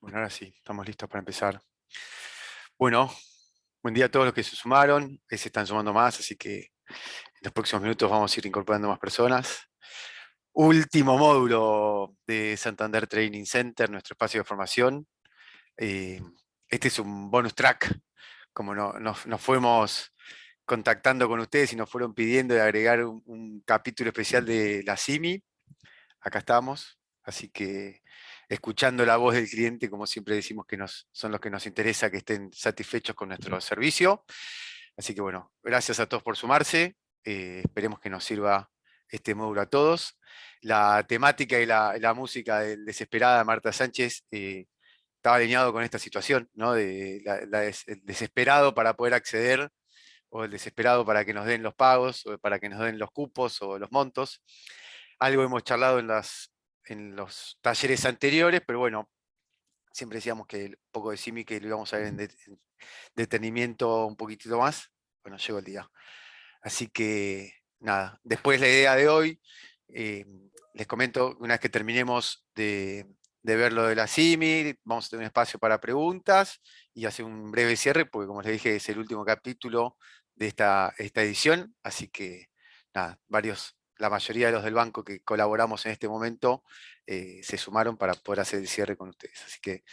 Bueno, ahora sí, estamos listos para empezar. Bueno, buen día a todos los que se sumaron, que se están sumando más, así que en los próximos minutos vamos a ir incorporando más personas. Último módulo de Santander Training Center, nuestro espacio de formación. Eh, este es un bonus track, como nos fuimos contactando con ustedes y nos fueron pidiendo de agregar un capítulo especial de la CIMI. Acá estamos, así que escuchando la voz del cliente, como siempre decimos que son los que nos interesa que estén satisfechos con nuestro servicio. Así que bueno, gracias a todos por sumarse. Esperemos que nos sirva este módulo a todos. La temática y la música del Desesperada de Marta Sánchez estaba alineado con esta situación, ¿no? De el desesperado para poder acceder, o el desesperado para que nos den los pagos, o para que nos den los cupos o los montos. Algo hemos charlado en los talleres anteriores, pero bueno, siempre decíamos que un poco de Simi que lo íbamos a ver en detenimiento un poquitito más. Bueno, llegó el día. Así que nada, después la idea de hoy, eh, les comento, una vez que terminemos de ver lo de la Simi, vamos a tener un espacio para preguntas y hacer un breve cierre, porque como les dije, es el último capítulo de esta edición, así que nada, la mayoría de los del banco que colaboramos en este momento se sumaron para poder hacer el cierre con ustedes. Así que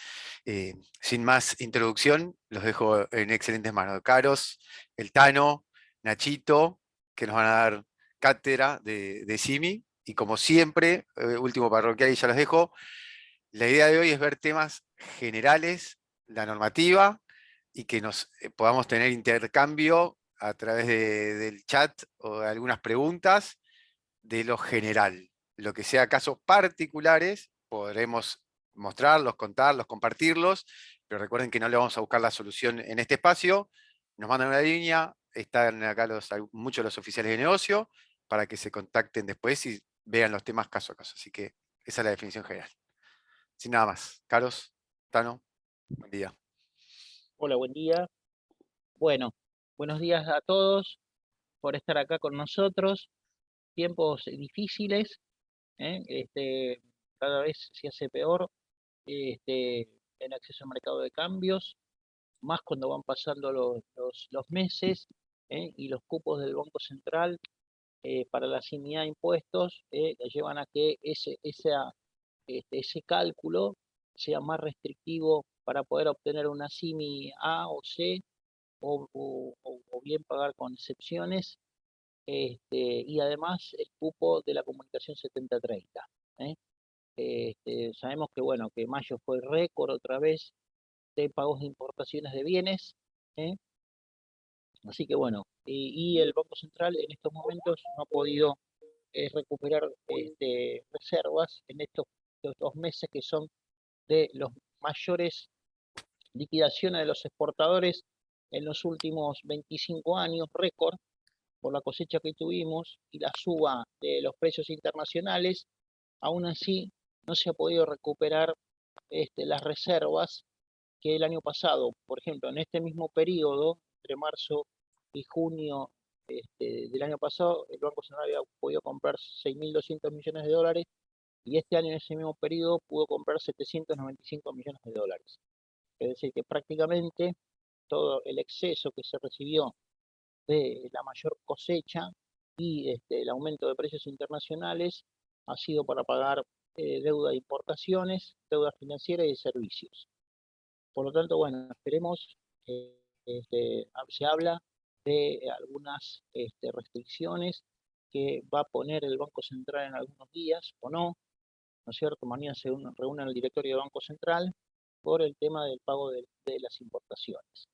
sin más introducción, los dejo en excelentes manos. Caros, el Tano, Nachito, que nos van a dar cátedra de Simi. Y como siempre, último parroquial y ya los dejo, la idea de hoy es ver temas generales, la normativa, y que nos podamos tener intercambio a través del chat o de algunas preguntas de lo general. Lo que sea casos particulares, podremos mostrarlos, contarlos, compartirlos, pero recuerden que no le vamos a buscar la solución en este espacio. Nos mandan una línea, están acá muchos de los oficiales de negocio, para que se contacten después y vean los temas caso a caso. Así que esa es la definición general. Sin nada más. Carlos, Tano, buen día. Hola, buen día. Bueno, buenos días a todos por estar acá con nosotros. Tiempos difíciles, ¿eh? Cada vez se hace peor el acceso al mercado de cambios, más cuando van pasando los meses, y los cupos del Banco Central para la asignación de impuestos llevan a que ese cálculo sea más restrictivo para poder obtener una SIMI A o C o bien pagar con excepciones, y además el cupo de la comunicación 7030. ¿Eh? Sabemos que bueno, que mayo fue récord otra vez de pagos de importaciones de bienes, ¿eh? Así que bueno, y el Banco Central en estos momentos no ha podido recuperar reservas en estos 2 meses que son de los mayores liquidaciones de los exportadores en los últimos 25 años, récord, por la cosecha que tuvimos y la suba de los precios internacionales. Aún así no se ha podido recuperar las reservas que el año pasado, por ejemplo, en este mismo periodo, entre marzo y junio del año pasado, el Banco Central había podido comprar 6.200 millones de dólares y este año en ese mismo periodo pudo comprar 795 millones de dólares. Es decir, que prácticamente todo el exceso que se recibió de la mayor cosecha y el aumento de precios internacionales ha sido para pagar deuda de importaciones, deuda financiera y de servicios. Por lo tanto, bueno, esperemos, se habla de algunas restricciones que va a poner el Banco Central en algunos días o no, ¿no es cierto? Mañana se reúne el directorio del Banco Central por el tema del pago de las importaciones.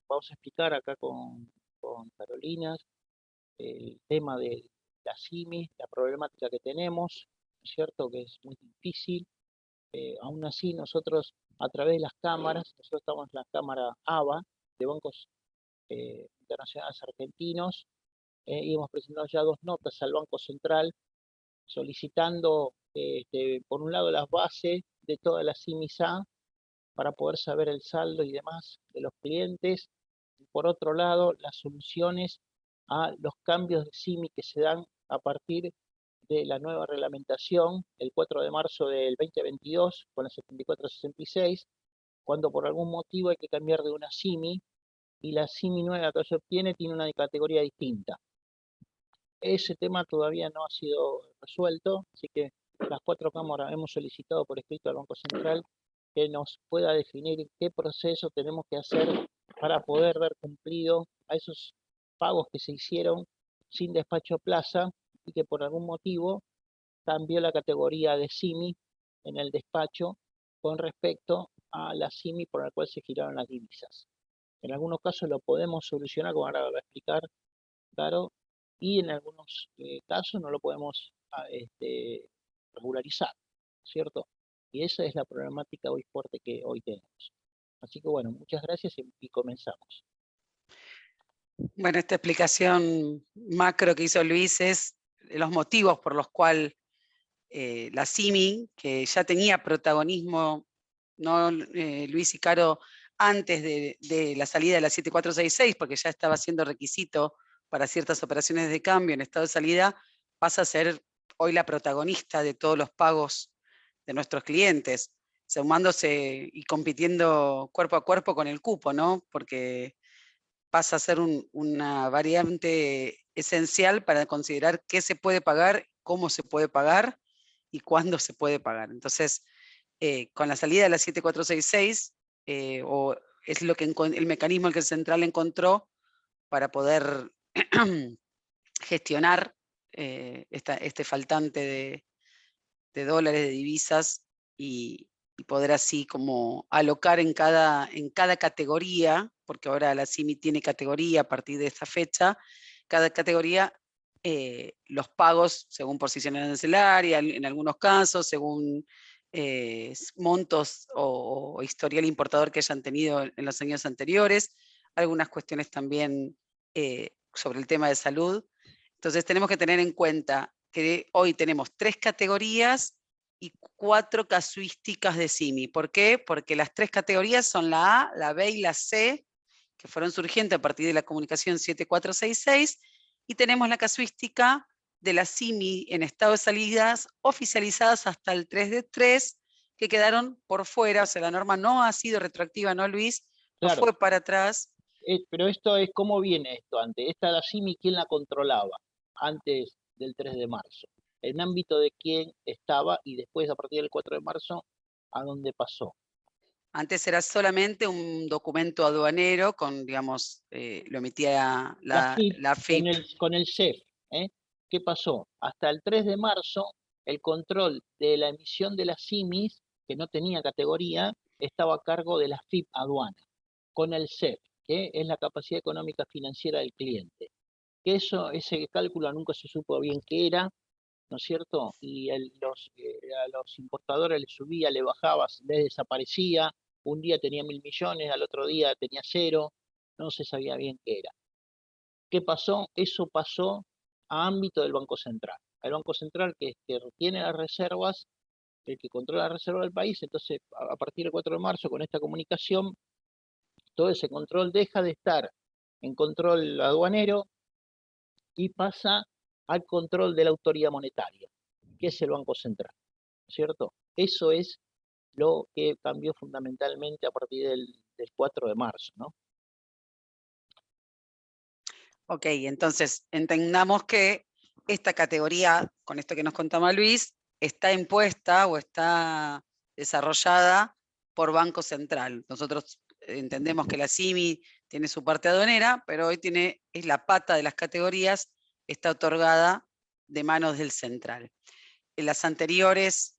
Vamos a explicar acá con Carolina el tema de la CIMI, la problemática que tenemos, ¿no es cierto? Que es muy difícil. Aún así, nosotros a través de las cámaras, nosotros estamos en la cámara ABA de bancos internacionales argentinos, y hemos presentado ya 2 notas al Banco Central solicitando, por un lado, las bases de todas las CIMIS A para poder saber el saldo y demás de los clientes. Y por otro lado, las soluciones a los cambios de SIMI que se dan a partir de la nueva reglamentación el 4 de marzo del 2022 con la 7466, cuando por algún motivo hay que cambiar de una SIMI y la SIMI nueva que se obtiene tiene una categoría distinta. Ese tema todavía no ha sido resuelto, así que las 4 cámaras hemos solicitado por escrito al Banco Central que nos pueda definir qué proceso tenemos que hacer para poder ver cumplido a esos pagos que se hicieron sin despacho plaza y que por algún motivo cambió la categoría de SIMI en el despacho con respecto a la SIMI por la cual se giraron las divisas. En algunos casos lo podemos solucionar, como ahora va a explicar Caro, y en algunos casos no lo podemos regularizar, ¿cierto? Y esa es la problemática hoy fuerte que hoy tenemos. Así que bueno, muchas gracias y comenzamos. Bueno, esta explicación macro que hizo Luis es los motivos por los cuales la SIMI, que ya tenía protagonismo, ¿no, Luis y Caro, antes de la salida de la 7466, porque ya estaba siendo requisito para ciertas operaciones de cambio en estado de salida, pasa a ser hoy la protagonista de todos los pagos de nuestros clientes, sumándose y compitiendo cuerpo a cuerpo con el cupo, ¿no? Porque pasa a ser una variante esencial para considerar qué se puede pagar, cómo se puede pagar y cuándo se puede pagar. Entonces, con la salida de la 7466, o es lo que el mecanismo que el Central encontró para poder gestionar este faltante de dólares, de divisas, y poder así como alocar en cada categoría, porque ahora la CIMI tiene categoría a partir de esta fecha, cada categoría, los pagos según posición arancelaria, en algunos casos, según montos o historial importador que hayan tenido en los años anteriores, algunas cuestiones también sobre el tema de salud. Entonces tenemos que tener en cuenta que hoy tenemos 3 categorías y 4 casuísticas de SIMI. ¿Por qué? Porque las 3 categorías son la A, la B y la C, que fueron surgientes a partir de la comunicación 7466, y tenemos la casuística de la SIMI en estado de salidas oficializadas hasta el 3 de 3, que quedaron por fuera, o sea, la norma no ha sido retroactiva, ¿no, Luis? No Claro, fue para atrás. pero esto es, ¿cómo viene esto antes? Esta la SIMI, ¿quién la controlaba antes del 3 de marzo? ¿En ámbito de quién estaba y después a partir del 4 de marzo a dónde pasó? Antes era solamente un documento aduanero con, digamos, lo emitía La FIP la FIP. con el CEF. ¿eh? ¿Qué pasó? Hasta el 3 de marzo, el control de la emisión de las SIMIs, que no tenía categoría, estaba a cargo de la FIP aduana, con el CEF, que es la capacidad económica financiera del cliente. Que ese cálculo nunca se supo bien qué era, ¿no es cierto? Y a los importadores les subía, le bajaba, les desaparecía, un día tenía 1.000 millones, al otro día tenía 0, no se sabía bien qué era. ¿Qué pasó? Eso pasó a ámbito del Banco Central. El Banco Central que retiene las reservas, el que controla la reserva del país, entonces a partir del 4 de marzo con esta comunicación, todo ese control deja de estar en control aduanero y pasa al control de la autoridad monetaria, que es el Banco Central, ¿cierto? Eso es lo que cambió fundamentalmente a partir del 4 de marzo, ¿no? Ok, entonces entendamos que esta categoría, con esto que nos contaba Luis, está impuesta o está desarrollada por Banco Central. Nosotros entendemos que la CIMI tiene su parte aduanera, pero hoy es la pata de las categorías, está otorgada de manos del Central. En las anteriores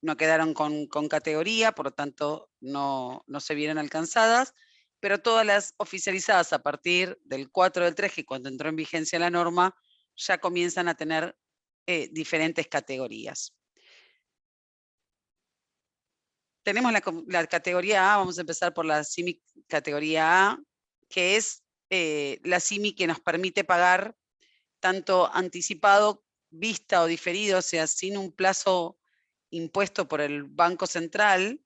no quedaron con categoría, por lo tanto no se vieron alcanzadas, pero todas las oficializadas a partir del 4 del 3, que cuando entró en vigencia la norma, ya comienzan a tener diferentes categorías. Tenemos la categoría A, vamos a empezar por la CIMI categoría A, que es la CIMI que nos permite pagar tanto anticipado, vista o diferido, o sea, sin un plazo impuesto por el Banco Central,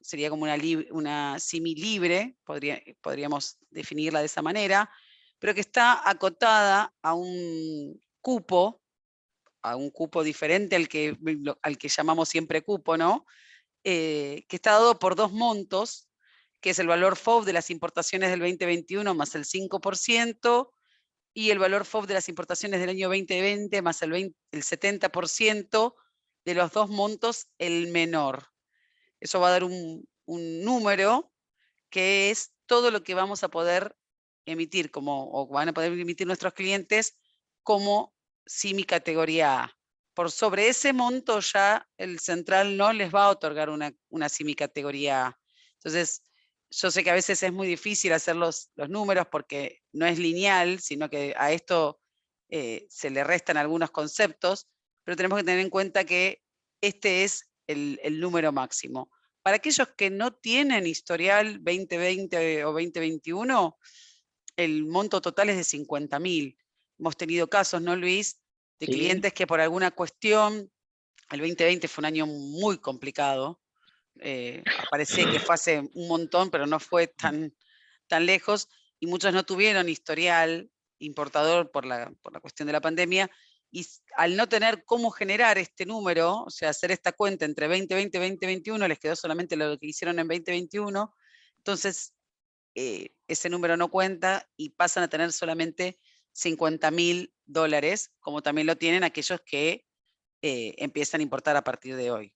sería como una SIMI libre, podríamos definirla de esa manera, pero que está acotada a un cupo a un cupo diferente al que llamamos siempre cupo, ¿no? Que está dado por dos montos, que es el valor FOB de las importaciones del 2021 más el 5%, y el valor FOB de las importaciones del año 2020 más el 70% de los dos montos, el menor. Eso va a dar un número que es todo lo que vamos a poder emitir o van a poder emitir nuestros clientes como CIMI categoría A. Por sobre ese monto ya el central no les va a otorgar una CIMI categoría A. Entonces, yo sé que a veces es muy difícil hacer los números porque no es lineal, sino que a esto se le restan algunos conceptos, pero tenemos que tener en cuenta que este es el número máximo. Para aquellos que no tienen historial 2020 o 2021, el monto total es de 50.000. Hemos tenido casos, ¿no, Luis? De Sí, clientes que por alguna cuestión, el 2020 fue un año muy complicado, parece que fue hace un montón, pero no fue tan lejos, y muchos no tuvieron historial importador por la cuestión de la pandemia, y al no tener cómo generar este número, o sea, hacer esta cuenta entre 2020 y 2021, les quedó solamente lo que hicieron en 2021, entonces ese número no cuenta y pasan a tener solamente $50.000, como también lo tienen aquellos que empiezan a importar a partir de hoy.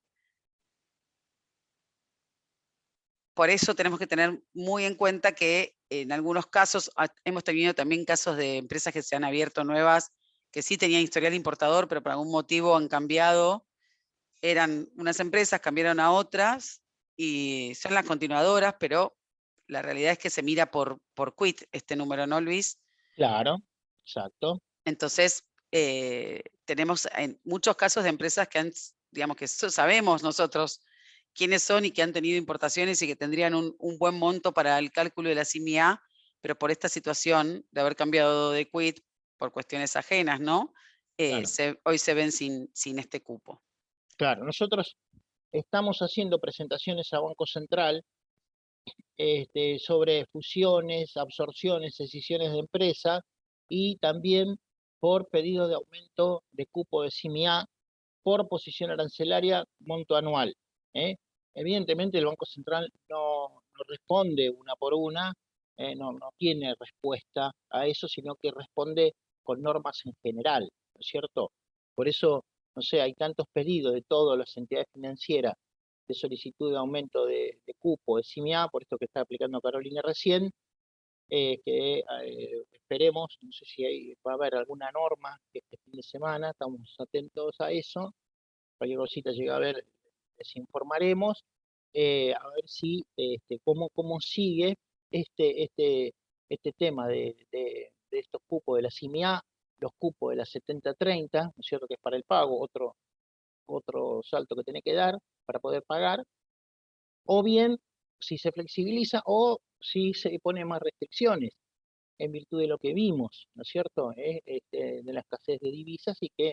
Por eso tenemos que tener muy en cuenta que en algunos casos, hemos tenido también casos de empresas que se han abierto nuevas, que sí tenían historial importador, pero por algún motivo han cambiado. Eran unas empresas, cambiaron a otras, y son las continuadoras, pero la realidad es que se mira por quit este número, ¿no, Luis? claro, exacto. Entonces, tenemos en muchos casos de empresas que digamos que sabemos nosotros quiénes son y que han tenido importaciones y que tendrían un buen monto para el cálculo de la CIMI A, pero por esta situación de haber cambiado de quit por cuestiones ajenas, ¿no? Claro, Hoy se ven sin este cupo. claro. Nosotros estamos haciendo presentaciones a Banco Central sobre fusiones, absorciones, decisiones de empresa y también por pedido de aumento de cupo de CIMI-A por posición arancelaria monto anual. ¿eh? Evidentemente el Banco Central no responde una por una, no tiene respuesta a eso, sino que responde con normas en general, ¿no es cierto? Por eso, no sé, hay tantos pedidos de todas las entidades financieras de solicitud de aumento de cupo de CIMI-A, por esto que está aplicando Carolina recién, que esperemos, no sé si va a haber alguna norma este fin de semana, estamos atentos a eso, cualquier cosita llega a ver, les informaremos, a ver si, cómo sigue este tema de estos cupos de la CIMI-A, los cupos de la 70-30, ¿no es cierto?, que es para el pago, otro salto que tiene que dar para poder pagar, o bien si se flexibiliza o si se pone más restricciones en virtud de lo que vimos, ¿no es cierto?, de la escasez de divisas y que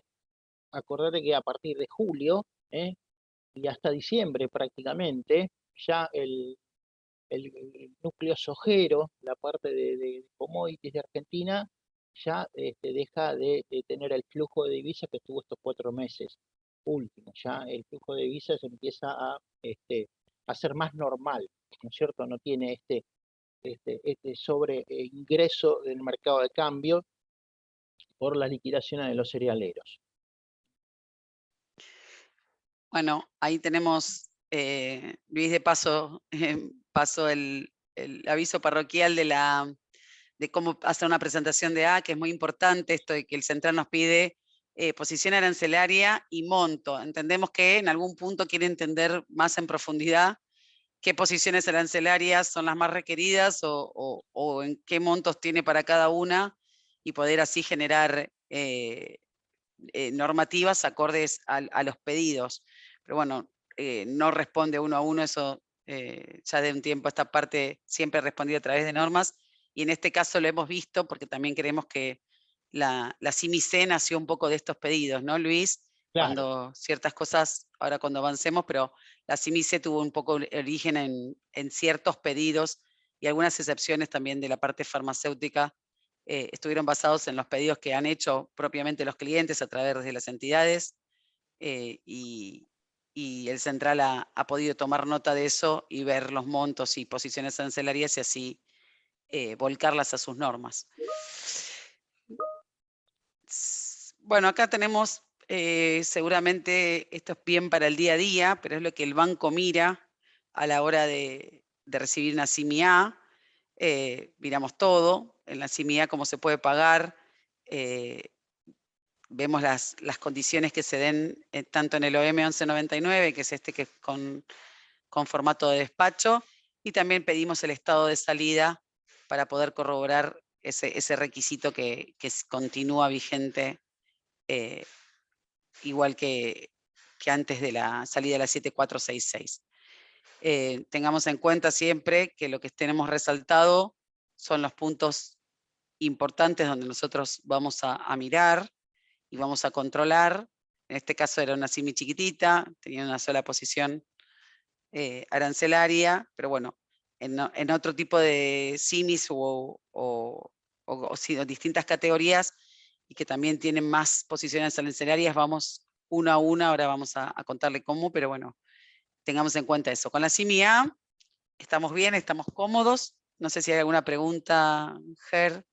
acordate que a partir de julio y hasta diciembre prácticamente, ya el núcleo sojero, la parte de commodities de Argentina, ya deja de tener el flujo de divisas que tuvo estos 4 meses últimos. Ya el flujo de divisas empieza a ser más normal, ¿no es cierto? No tiene este sobre ingreso del mercado de cambio por las liquidaciones de los cerealeros. Bueno, ahí tenemos, Luis, de paso, paso el aviso parroquial de cómo hacer una presentación de A, que es muy importante, esto de que el central nos pide posición arancelaria y monto. Entendemos que en algún punto quiere entender más en profundidad qué posiciones arancelarias son las más requeridas o en qué montos tiene para cada una y poder así generar normativas acordes a los pedidos. Pero bueno, no responde uno a uno, eso ya de un tiempo esta parte siempre respondido a través de normas, y en este caso lo hemos visto porque también creemos que la CIMI-C nació un poco de estos pedidos, ¿no, Luis? Claro, Cuando ciertas cosas, ahora cuando avancemos, pero la CIMI-C tuvo un poco origen en ciertos pedidos y algunas excepciones también de la parte farmacéutica estuvieron basados en los pedidos que han hecho propiamente los clientes a través de las entidades, y el central ha podido tomar nota de eso y ver los montos y posiciones arancelarias y así volcarlas a sus normas. Bueno, acá tenemos, seguramente esto es bien para el día a día, pero es lo que el banco mira a la hora de recibir una CIMI A. Miramos todo, en la CIMI A cómo se puede pagar, vemos las condiciones que se den tanto en el OM 1199, que es este que es con formato de despacho, y también pedimos el estado de salida para poder corroborar ese requisito que continúa vigente, igual que antes de la salida de la 7466. Tengamos en cuenta siempre que lo que tenemos resaltado son los puntos importantes donde nosotros vamos a mirar y vamos a controlar. En este caso era una CIMI chiquitita, tenía una sola posición arancelaria, pero bueno, en otro tipo de CIMIs o distintas categorías y que también tienen más posiciones arancelarias, vamos uno a una, ahora vamos a contarle cómo, pero bueno, tengamos en cuenta eso. Con la CIMI A estamos bien, estamos cómodos. No sé si hay alguna pregunta, Ger,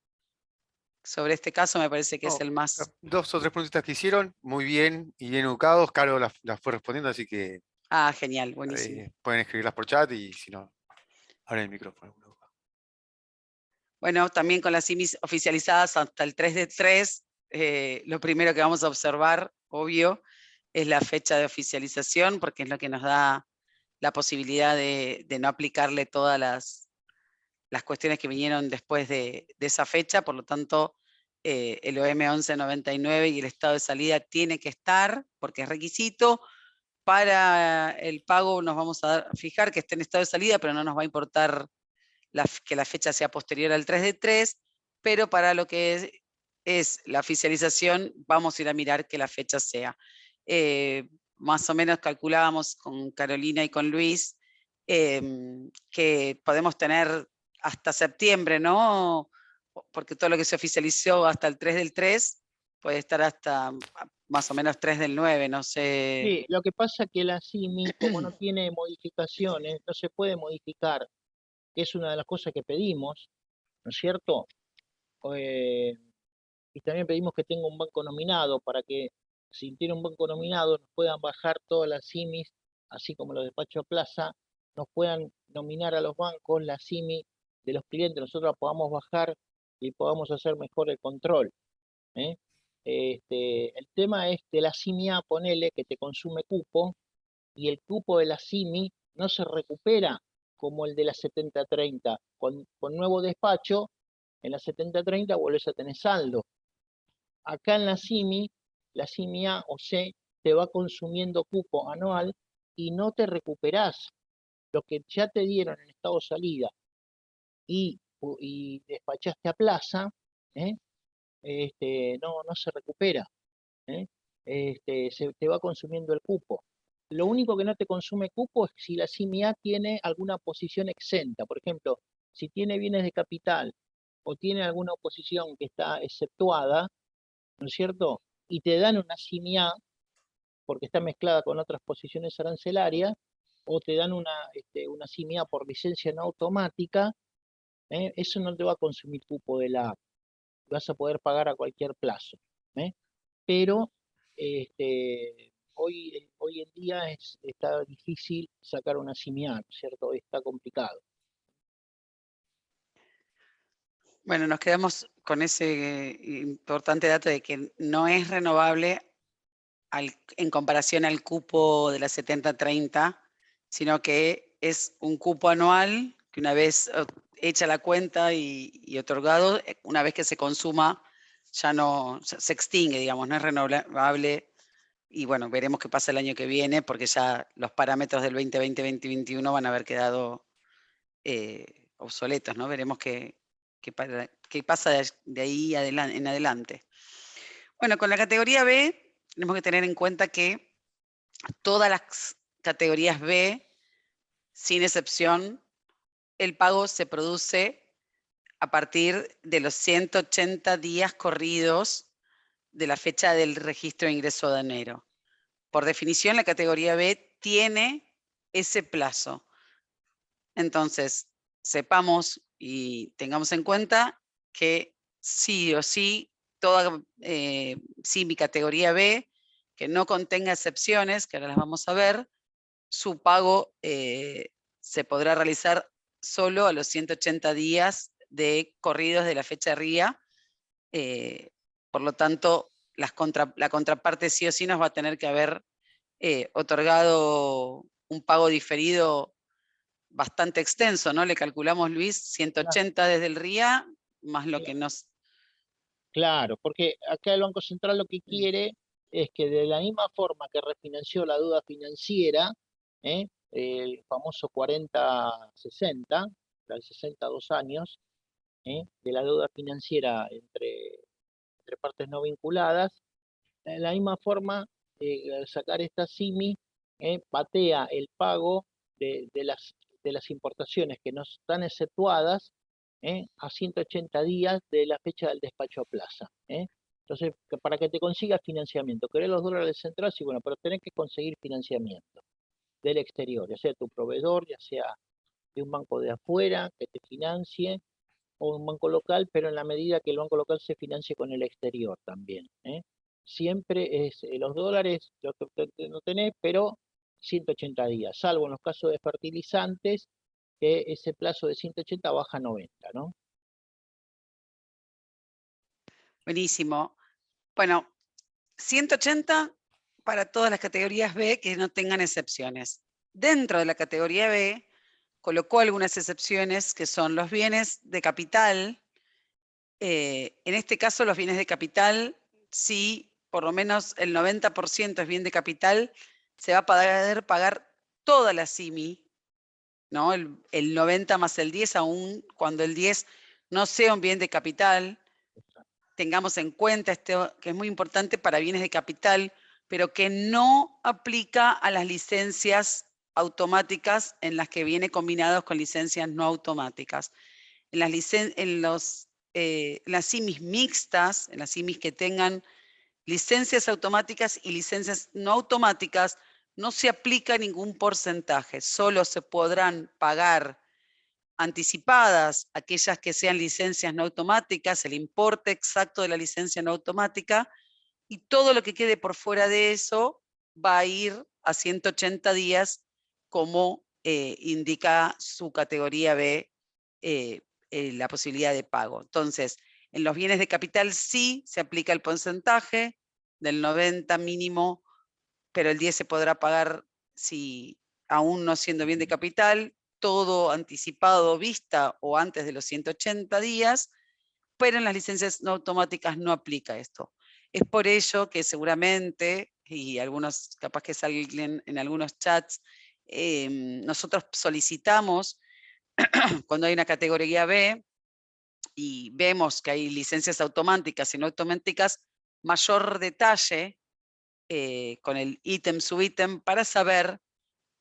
sobre este caso, me parece que es No, el más... 2 o 3 preguntitas que hicieron, muy bien y bien educados. Caro las fue respondiendo, así que Ah, genial, buenísimo. pueden escribirlas por chat y si no, abren el micrófono. Bueno, también con las CIMIs oficializadas hasta el 3 de 3, lo primero que vamos a observar, obvio, es la fecha de oficialización, porque es lo que nos da la posibilidad de no aplicarle todas las cuestiones que vinieron después de esa fecha. Por lo tanto, el OM 1199 y el estado de salida tiene que estar, porque es requisito. Para el pago nos vamos a fijar que esté en estado de salida, pero no nos va a importar que la fecha sea posterior al 3 de 3, pero para lo que es la oficialización vamos a ir a mirar que la fecha sea. Más o menos calculábamos con Carolina y con Luis que podemos tener hasta septiembre, ¿no? Porque todo lo que se oficializó hasta el 3 del 3 puede estar hasta más o menos 3 del 9, no sé. Sí, lo que pasa es que la CIMI, como no tiene modificaciones, no se puede modificar, que es una de las cosas que pedimos, ¿no es cierto? Eh, y también pedimos que tenga un banco nominado para que, si tiene un banco nominado, nos puedan bajar todas las CIMIs, así como los despachos a plaza, nos puedan nominar a los bancos la CIMI de los clientes, nosotros la podamos bajar y podamos hacer mejor el control. ¿Eh? El tema es que la CIMI A, ponele que te consume cupo, y el cupo de la CIMI no se recupera como el de la 7030. Con nuevo despacho, en la 7030 vuelves a tener saldo. Acá en la CIMI A o C te va consumiendo cupo anual y no te recuperás lo que ya te dieron en estado de salida y despachaste a plaza, ¿eh? No se recupera. ¿Eh? Se te va consumiendo el cupo. Lo único que no te consume cupo es si la CIMI A tiene alguna posición exenta. Por ejemplo, si tiene bienes de capital o tiene alguna posición que está exceptuada, ¿no es cierto? Y te dan una CIMI A porque está mezclada con otras posiciones arancelarias, o te dan una CIMI A por licencia no automática, eso no te va a consumir cupo de la app. Vas a poder pagar a cualquier plazo. ¿Eh? Pero hoy en día está difícil sacar una CIMI A, ¿cierto? Está complicado. Bueno, nos quedamos con ese importante dato de que no es renovable en comparación al cupo de la 7030, sino que es un cupo anual que una vez hecha la cuenta y otorgado, una vez que se consuma, ya no se extingue, digamos, no es renovable. Y bueno, veremos qué pasa el año que viene, porque ya los parámetros del 2020-2021 van a haber quedado obsoletos, ¿no? Veremos qué pasa de ahí en adelante. Bueno, con la categoría B tenemos que tener en cuenta que todas las categorías B, sin excepción, el pago se produce a partir de los 180 días corridos de la fecha del registro de ingreso de enero. Por definición, la categoría B tiene ese plazo. Entonces, sepamos y tengamos en cuenta que sí o sí, toda mi categoría B, que no contenga excepciones, que ahora las vamos a ver, su pago se podrá realizar solo a los 180 días de corridos de la fecha de RIA. Por lo tanto, la contraparte sí o sí nos va a tener que haber otorgado un pago diferido bastante extenso, ¿no? Le calculamos, Luis, 180 desde el RIA, más lo que nos... Claro, porque acá el Banco Central lo que quiere es que de la misma forma que refinanció la deuda financiera, el famoso 40-60, de 62 años, de la deuda financiera entre partes no vinculadas, de la misma forma, al sacar esta SIMI, patea el pago de las importaciones que no están exceptuadas a 180 días de la fecha del despacho a plaza. Entonces, para que te consigas financiamiento, querés los dólares centrales, sí, bueno, pero tenés que conseguir financiamiento del exterior, ya sea tu proveedor, ya sea de un banco de afuera que te financie, o un banco local, pero en la medida que el banco local se financie con el exterior también. Siempre es los dólares, lo que no tenés, pero 180 días, salvo en los casos de fertilizantes, que ese plazo de 180 baja a 90, ¿no? Buenísimo. Bueno, 180 para todas las categorías B que no tengan excepciones. Dentro de la categoría B, colocó algunas excepciones que son los bienes de capital. En este caso, los bienes de capital, si por lo menos el 90% es bien de capital, se va a poder pagar toda la SIMI, ¿no? El 90 más el 10, aún cuando el 10 no sea un bien de capital. Tengamos en cuenta esto, que es muy importante para bienes de capital, pero que no aplica a las licencias automáticas en las que viene combinados con licencias no automáticas. En las SIMIs mixtas, en las SIMIs que tengan licencias automáticas y licencias no automáticas, no se aplica ningún porcentaje, solo se podrán pagar anticipadas aquellas que sean licencias no automáticas, el importe exacto de la licencia no automática, y todo lo que quede por fuera de eso va a ir a 180 días como indica su categoría B, la posibilidad de pago. Entonces, en los bienes de capital sí se aplica el porcentaje del 90 mínimo, pero el 10 se podrá pagar si aún no siendo bien de capital, todo anticipado, vista o antes de los 180 días, pero en las licencias no automáticas no aplica esto. Es por ello que seguramente, y algunos capaz que salen en algunos chats, nosotros solicitamos cuando hay una categoría B y vemos que hay licencias automáticas y no automáticas, mayor detalle con el ítem subítem para saber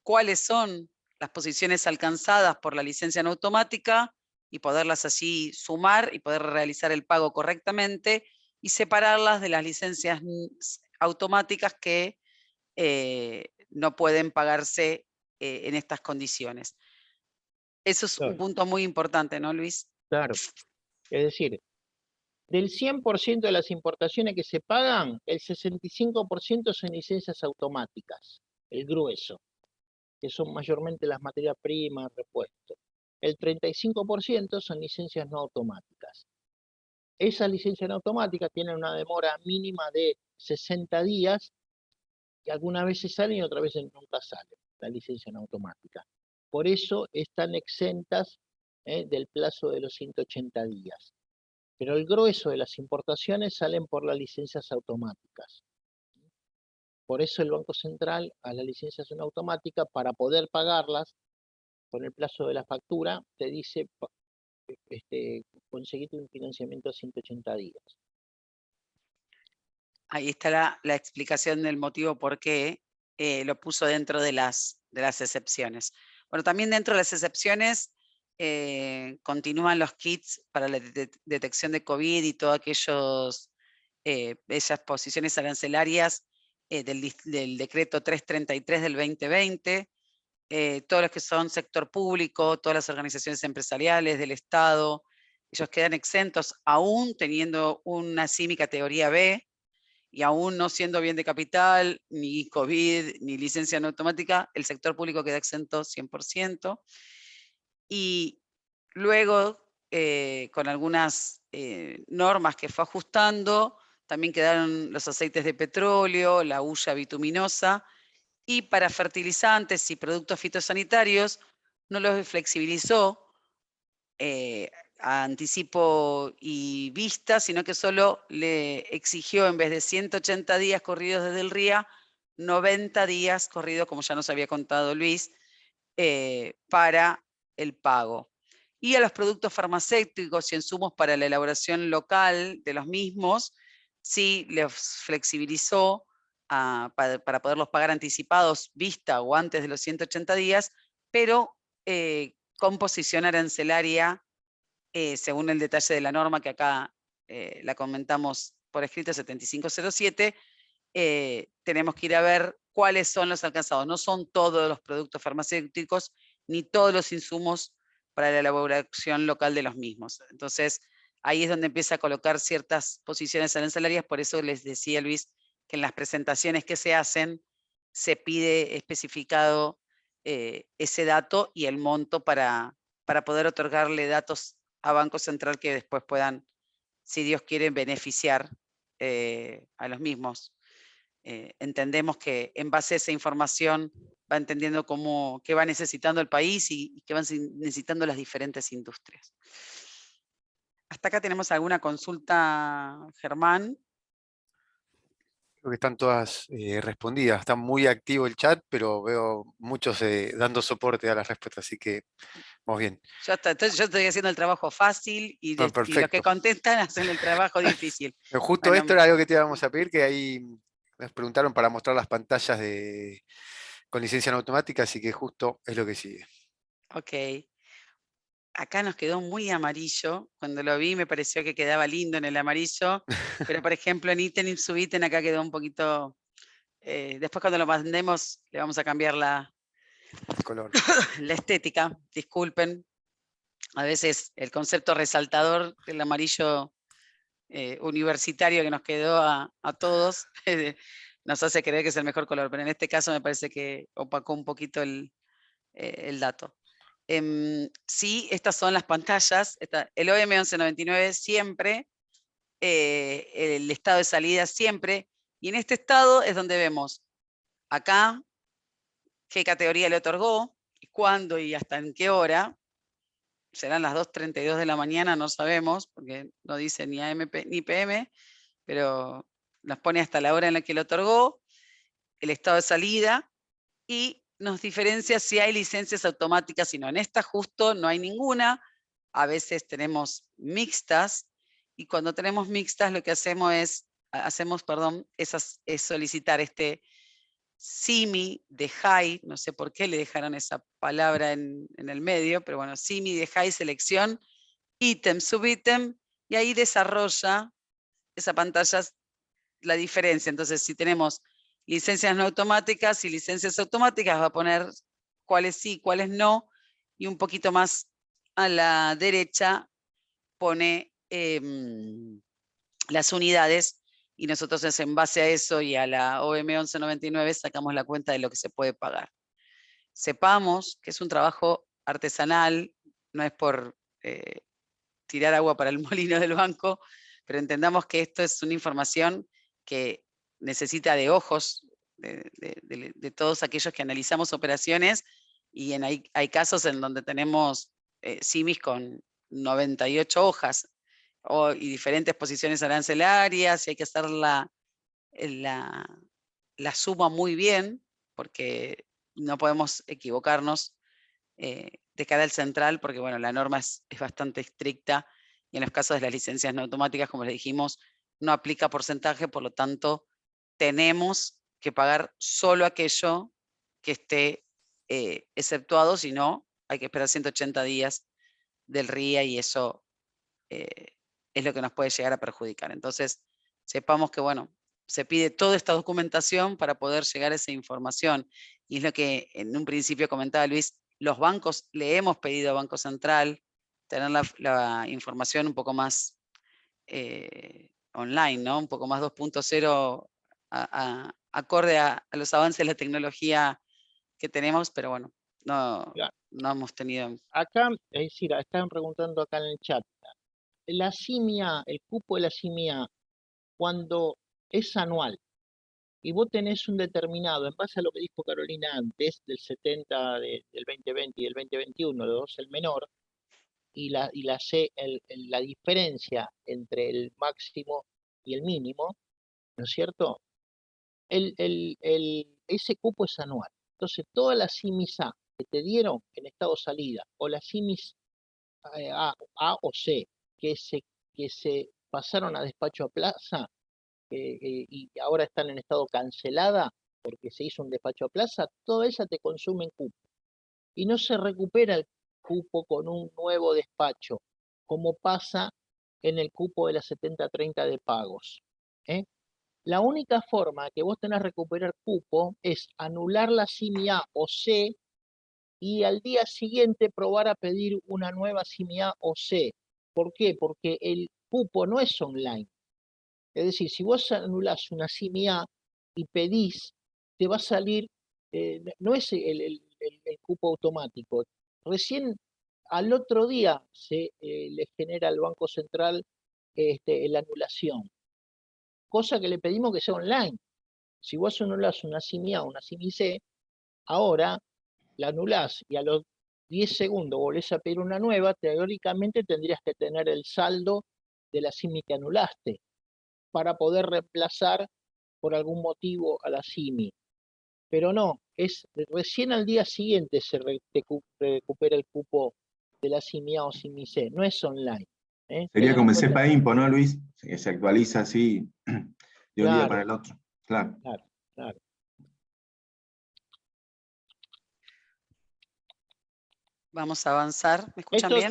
cuáles son las posiciones alcanzadas por la licencia no automática y poderlas así sumar y poder realizar el pago correctamente y separarlas de las licencias automáticas que no pueden pagarse en estas condiciones. Eso es un punto muy importante, ¿no, Luis? Claro. Es decir, del 100% de las importaciones que se pagan, el 65% son licencias automáticas, el grueso, que son mayormente las materias primas, repuestos. El 35% son licencias no automáticas. Esas licencias no automáticas tienen una demora mínima de 60 días, que algunas veces salen y otras veces nunca salen, la licencia no automática. Por eso están exentas del plazo de los 180 días. Pero el grueso de las importaciones salen por las licencias automáticas. Por eso el Banco Central a las licencias automáticas, para poder pagarlas con el plazo de la factura, te dice conseguite un financiamiento a 180 días. Ahí está la explicación del motivo por qué lo puso dentro de las excepciones. Bueno, también dentro de las excepciones continúan los kits para la detección de COVID y todas esas posiciones arancelarias del decreto 333 del 2020, todos los que son sector público, todas las organizaciones empresariales del Estado, ellos quedan exentos aún teniendo una CIMI categoría B y aún no siendo bien de capital, ni COVID, ni licencia no automática, el sector público queda exento 100%. Y luego, con algunas normas que fue ajustando, también quedaron los aceites de petróleo, la hulla bituminosa, y para fertilizantes y productos fitosanitarios no los flexibilizó a anticipo y vista, sino que solo le exigió, en vez de 180 días corridos desde el RIA, 90 días corridos, como ya nos había contado Luis, para el pago. Y a los productos farmacéuticos y insumos para la elaboración local de los mismos, sí los flexibilizó para poderlos pagar anticipados, vista o antes de los 180 días, pero con posición arancelaria, según el detalle de la norma que acá la comentamos por escrito, 7507, tenemos que ir a ver cuáles son los alcanzados. No son todos los productos farmacéuticos ni todos los insumos para la elaboración local de los mismos. Entonces, ahí es donde empieza a colocar ciertas posiciones arancelarias. Por eso les decía, Luis, que en las presentaciones que se hacen se pide especificado ese dato y el monto para poder otorgarle datos a Banco Central que después puedan, si Dios quiere, beneficiar a los mismos. Entendemos que en base a esa información va entendiendo qué va necesitando el país y qué van necesitando las diferentes industrias. ¿Hasta acá tenemos alguna consulta, Germán? Creo que están todas respondidas. Está muy activo el chat, pero veo muchos dando soporte a las respuestas, así que vamos bien. Entonces yo estoy haciendo el trabajo fácil y los que Perfecto. contestan hacen el trabajo difícil. Pero justo Bueno, esto era algo que te íbamos a pedir, que ahí nos preguntaron para mostrar las pantallas con licencia no automática, así que justo es lo que sigue. ok. Acá nos quedó muy amarillo. Cuando lo vi me pareció que quedaba lindo en el amarillo, pero por ejemplo en ítem y subítem acá quedó un poquito... después cuando lo mandemos le vamos a cambiar la Color. la estética, disculpen. A veces el concepto resaltador del amarillo universitario que nos quedó a todos nos hace creer que es el mejor color, pero en este caso me parece que opacó un poquito el dato. Sí, estas son las pantallas. El OM 1199 siempre, el estado de salida siempre, y en este estado es donde vemos acá qué categoría le otorgó, y cuándo y hasta en qué hora. Serán las 2:32 de la mañana, no sabemos, porque no dice ni AM ni PM, pero nos pone hasta la hora en la que le otorgó, el estado de salida, y nos diferencia si hay licencias automáticas y no. En esta justo no hay ninguna. A veces tenemos mixtas, y cuando tenemos mixtas lo que hacemos es solicitar este SIMI de high, no sé por qué le dejaron esa palabra en el medio, pero bueno, SIMI de high selección, ítem, subítem, y ahí desarrolla esa pantalla la diferencia. Entonces, si tenemos licencias no automáticas y licencias automáticas, va a poner cuáles sí, cuáles no, y un poquito más a la derecha pone las unidades, y nosotros en base a eso y a la OM 1199 sacamos la cuenta de lo que se puede pagar. Sepamos que es un trabajo artesanal, no es por tirar agua para el molino del banco, pero entendamos que esto es una información que necesita de ojos de todos aquellos que analizamos operaciones, y hay casos en donde tenemos simis con 98 hojas y diferentes posiciones arancelarias, y hay que hacer la suma muy bien, porque no podemos equivocarnos de cara al central, porque bueno, la norma es bastante estricta, y en los casos de las licencias no automáticas, como les dijimos, no aplica porcentaje, por lo tanto, tenemos que pagar solo aquello que esté exceptuado, si no, hay que esperar 180 días del RIA y eso es lo que nos puede llegar a perjudicar. Entonces, sepamos que, bueno, se pide toda esta documentación para poder llegar a esa información. Y es lo que en un principio comentaba Luis, los bancos, le hemos pedido a Banco Central tener la información un poco más online, ¿no? Un poco más 2.0 acorde a los avances de la tecnología que tenemos, pero bueno, no, Claro. no hemos tenido. Acá, es decir, están preguntando acá en el chat, la CIMI-A, el cupo de la CIMI-A, cuando es anual, y vos tenés un determinado, en base a lo que dijo Carolina antes, del 70 del 2020 y del 2021, de dos el menor, y la diferencia entre el máximo y el mínimo, ¿no es cierto? Ese cupo es anual. Entonces, todas las CIMIS A que te dieron en estado salida, o las CIMIS A o C, que se pasaron a despacho a plaza, y ahora están en estado cancelada porque se hizo un despacho a plaza, toda esa te consumen cupo. Y no se recupera el cupo con un nuevo despacho, como pasa en el cupo de la 70-30 de pagos. La única forma que vos tenés que recuperar cupo es anular la CIMI A o C y al día siguiente probar a pedir una nueva CIMI A o C. ¿Por qué? Porque el cupo no es online. Es decir, si vos anulás una CIMI A y pedís, te va a salir, no es el cupo automático. Recién al otro día se le genera al Banco Central la anulación. Cosa que le pedimos que sea online. Si vos anulás una CIMI A o una CIMI C, ahora la anulás y a los 10 segundos volvés a pedir una nueva, teóricamente tendrías que tener el saldo de la CIMI que anulaste para poder reemplazar por algún motivo a la CIMI. Pero no, es recién al día siguiente se recupera el cupo de la CIMI A o CIMI C, no es online. Sería como el Tengan en cuenta. SEPA Impo, ¿no, Luis? Que se actualiza así de un día para Claro, el otro. Claro. claro. Vamos a avanzar. ¿Me escuchan bien?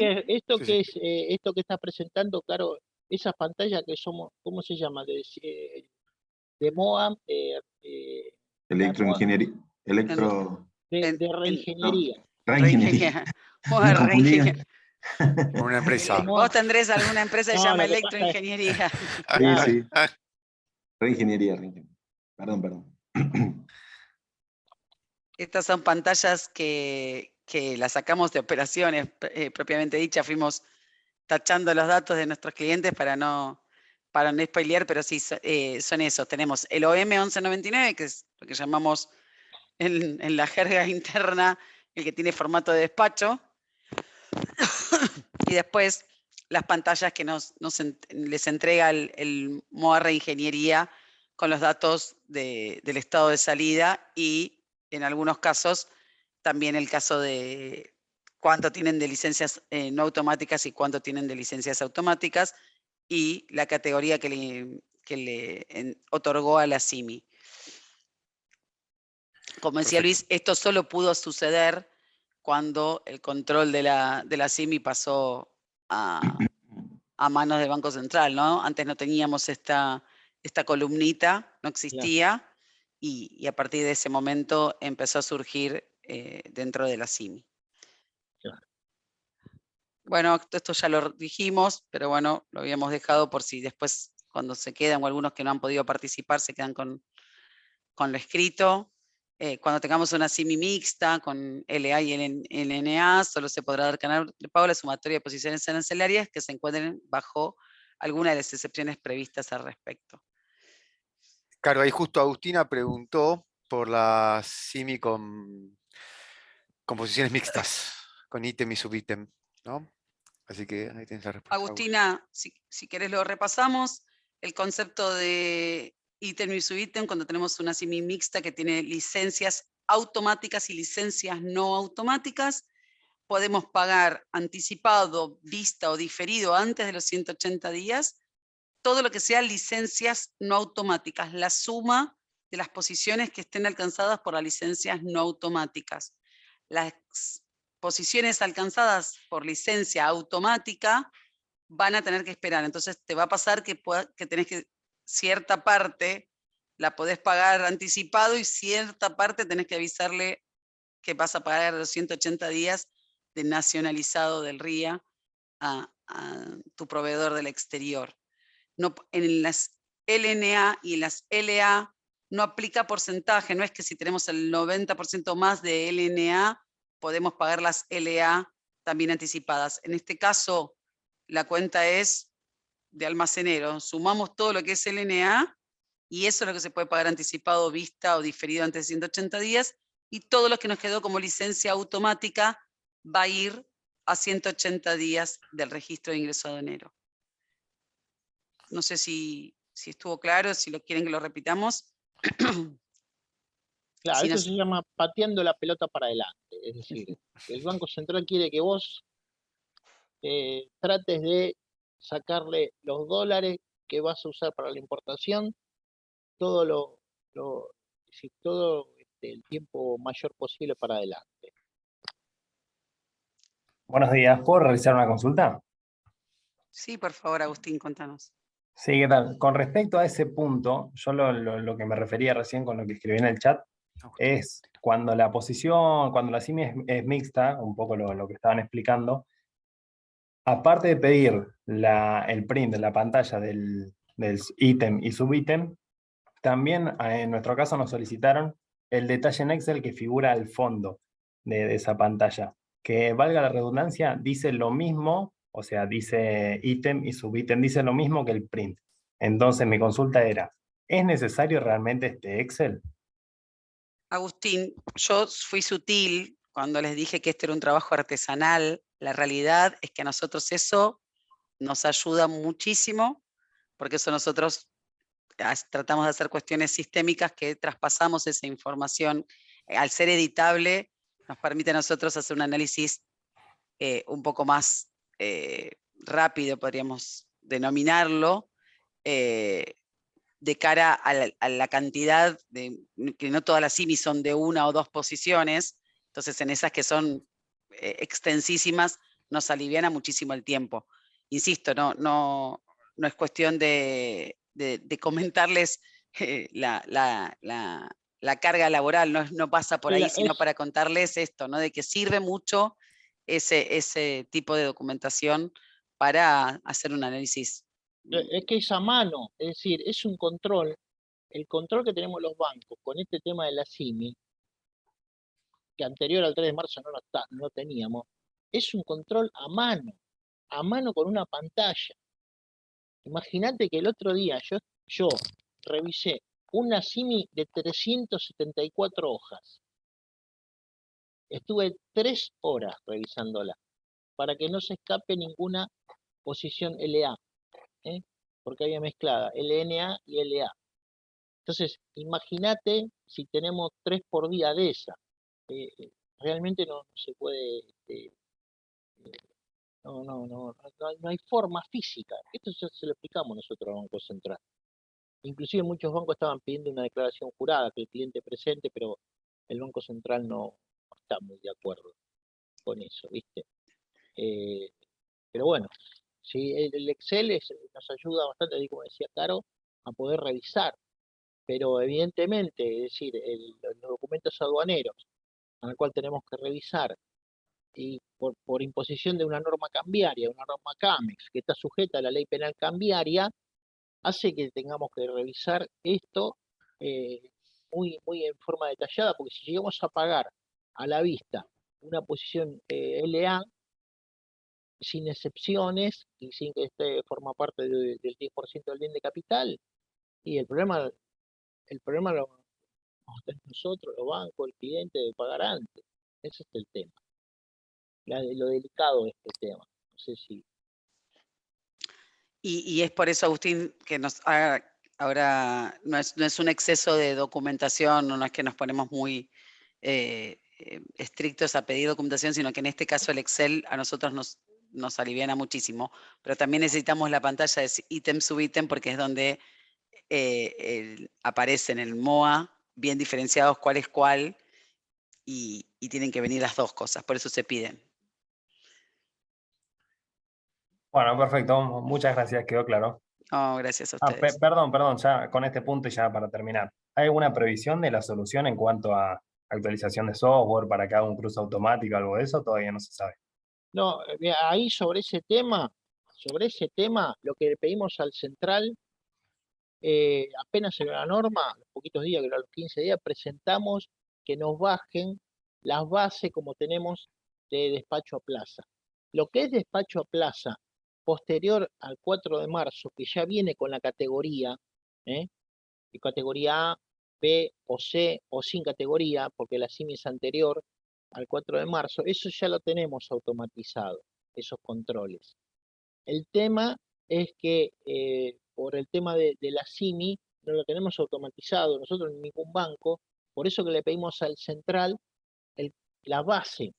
Sí, sí. Esto que está presentando, claro, esas pantallas que somos, ¿cómo se llama? De MOAM, la MOAM, Electroingeniería. En, de No, reingeniería. reingeniería. reingeniería. Me Bueno, confundía. Una empresa. Vos tendrés alguna empresa que se No, llama lo que pasa es, electroingeniería. Sí, claro, sí. Reingeniería, reingeniería. Perdón, perdón. Estas son pantallas que las sacamos de operaciones propiamente dichas. Fuimos tachando los datos de nuestros clientes para no spoilear, pero sí son esos. Tenemos el OM 1199, que es lo que llamamos en la jerga interna el que tiene formato de despacho. Y después las pantallas que les entrega el MOA Reingeniería con los datos del estado de salida y en algunos casos también el caso de cuánto tienen de licencias no automáticas y cuánto tienen de licencias automáticas y la categoría que le otorgó a la CIMI. Como decía Perfecto. Luis, esto solo pudo suceder cuando el control de la CIMI pasó a manos del Banco Central, ¿no? Antes no teníamos esta columnita, no existía, y a partir de ese momento empezó a surgir dentro de la CIMI. Claro. Bueno, esto ya lo dijimos, pero bueno, lo habíamos dejado por si después, cuando se quedan o algunos que no han podido participar, se quedan con lo escrito. Cuando tengamos una CIMI mixta con LA y LNA, solo se podrá dar canal de pago a la sumatoria de posiciones arancelarias que se encuentren bajo alguna de las excepciones previstas al respecto. Claro, ahí justo Agustina preguntó por la CIMI con posiciones mixtas, con ítem y subítem, ¿no? Así que ahí tienes la respuesta, Agus. Agustina, si querés lo repasamos. El concepto de ítem y subítem, cuando tenemos una CIMI mixta que tiene licencias automáticas y licencias no automáticas, podemos pagar anticipado, vista o diferido antes de los 180 días, todo lo que sea licencias no automáticas, la suma de las posiciones que estén alcanzadas por las licencias no automáticas. Las posiciones alcanzadas por licencia automática van a tener que esperar. Entonces te va a pasar que tenés que, cierta parte la podés pagar anticipado y cierta parte tenés que avisarle que vas a pagar los 180 días de nacionalizado del RIA a tu proveedor del exterior. No, en las LNA y en las LA no aplica porcentaje, no es que si tenemos el 90% más de LNA podemos pagar las LA también anticipadas. En este caso, la cuenta es de almacenero, sumamos todo lo que es LNA y eso es lo que se puede pagar anticipado, vista o diferido antes de 180 días, y todo lo que nos quedó como licencia automática va a ir a 180 días del registro de ingreso aduanero. No sé si estuvo claro, si lo quieren que lo repitamos. Claro, Si eso no, se llama pateando la pelota para adelante. Es decir, el Banco Central quiere que vos trates de sacarle los dólares que vas a usar para la importación todo el tiempo mayor posible para adelante. Buenos días, ¿puedo realizar una consulta? sí, por favor, Agustín, contanos. Sí, ¿qué tal? Con respecto a ese punto, yo lo que me refería recién con lo que escribí en el chat es cuando la posición, cuando la CIMI es mixta, un poco lo que estaban explicando, aparte de pedir el print de la pantalla del ítem y subítem, también en nuestro caso nos solicitaron el detalle en Excel que figura al fondo de esa pantalla, que valga la redundancia, dice lo mismo, o sea, dice ítem y subítem, dice lo mismo que el print. Entonces mi consulta era, ¿es necesario realmente este Excel? Agustín, yo fui sutil cuando les dije que este era un trabajo artesanal. La realidad es que a nosotros eso nos ayuda muchísimo, porque eso nosotros tratamos de hacer cuestiones sistémicas que traspasamos esa información. Al ser editable, nos permite a nosotros hacer un análisis un poco más rápido, podríamos denominarlo, de cara a la cantidad, que no todas las CIMI son de una o dos posiciones, entonces en esas que son extensísimas nos aliviana muchísimo el tiempo. Insisto, no es cuestión de comentarles la carga laboral, no pasa por ahí, sino para contarles esto, ¿no? De que sirve mucho ese tipo de documentación para hacer un análisis. Es que es a mano, es decir, es un control. El control que tenemos los bancos con este tema de la CIMI, que anterior al 3 de marzo no teníamos, es un control a mano con una pantalla. Imagínate que el otro día yo revisé una CIMI de 374 hojas. Estuve 3 horas revisándola para que no se escape ninguna posición LA, porque había mezclada LNA y LA. Entonces, imagínate si tenemos 3 por día de esa. Realmente no se puede, no hay forma física. Esto se lo explicamos nosotros al Banco Central. Inclusive muchos bancos estaban pidiendo una declaración jurada, que el cliente presente, pero el Banco Central no está muy de acuerdo con eso, ¿viste? Pero bueno, sí, el Excel nos ayuda bastante, como decía Caro, a poder revisar. Pero evidentemente, es decir, los documentos aduaneros, al cual tenemos que revisar, y por imposición de una norma cambiaria, una norma CAMEX, que está sujeta a la ley penal cambiaria, hace que tengamos que revisar esto muy en forma detallada, porque si llegamos a pagar a la vista una posición LA, sin excepciones y sin que forma parte del 10% del bien de capital, y el problema lo vamos a tener nosotros, los bancos, el cliente, de pagar antes. Ese es el tema. Lo delicado de este tema. No sé si... Y es por eso, Agustín, que ahora no es un exceso de documentación, no es que nos ponemos muy estrictos a pedir documentación, sino que en este caso el Excel a nosotros nos aliviana muchísimo. Pero también necesitamos la pantalla de ítem subítem porque es donde aparece en el MOA bien diferenciados cuál es cuál, y y tienen que venir las dos cosas, por eso se piden. Bueno, perfecto, muchas gracias, quedó claro. Oh, gracias a ustedes. Perdón, ya con este punto y ya para terminar. ¿Hay alguna previsión de la solución en cuanto a actualización de software para que haga un cruce automático o algo de eso? Todavía no se sabe. No, mira, ahí sobre ese tema, lo que le pedimos al central, apenas en la norma, los poquitos días, que a los 15 días, presentamos que nos bajen las bases como tenemos de despacho a plaza. Lo que es despacho a plaza, posterior al 4 de marzo, que ya viene con la categoría, de categoría A, B o C o sin categoría, porque la CIMI es anterior al 4 de marzo, eso ya lo tenemos automatizado, esos controles. El tema es que por el tema de la CIMI no lo tenemos automatizado nosotros en ningún banco, por eso que le pedimos al central la base.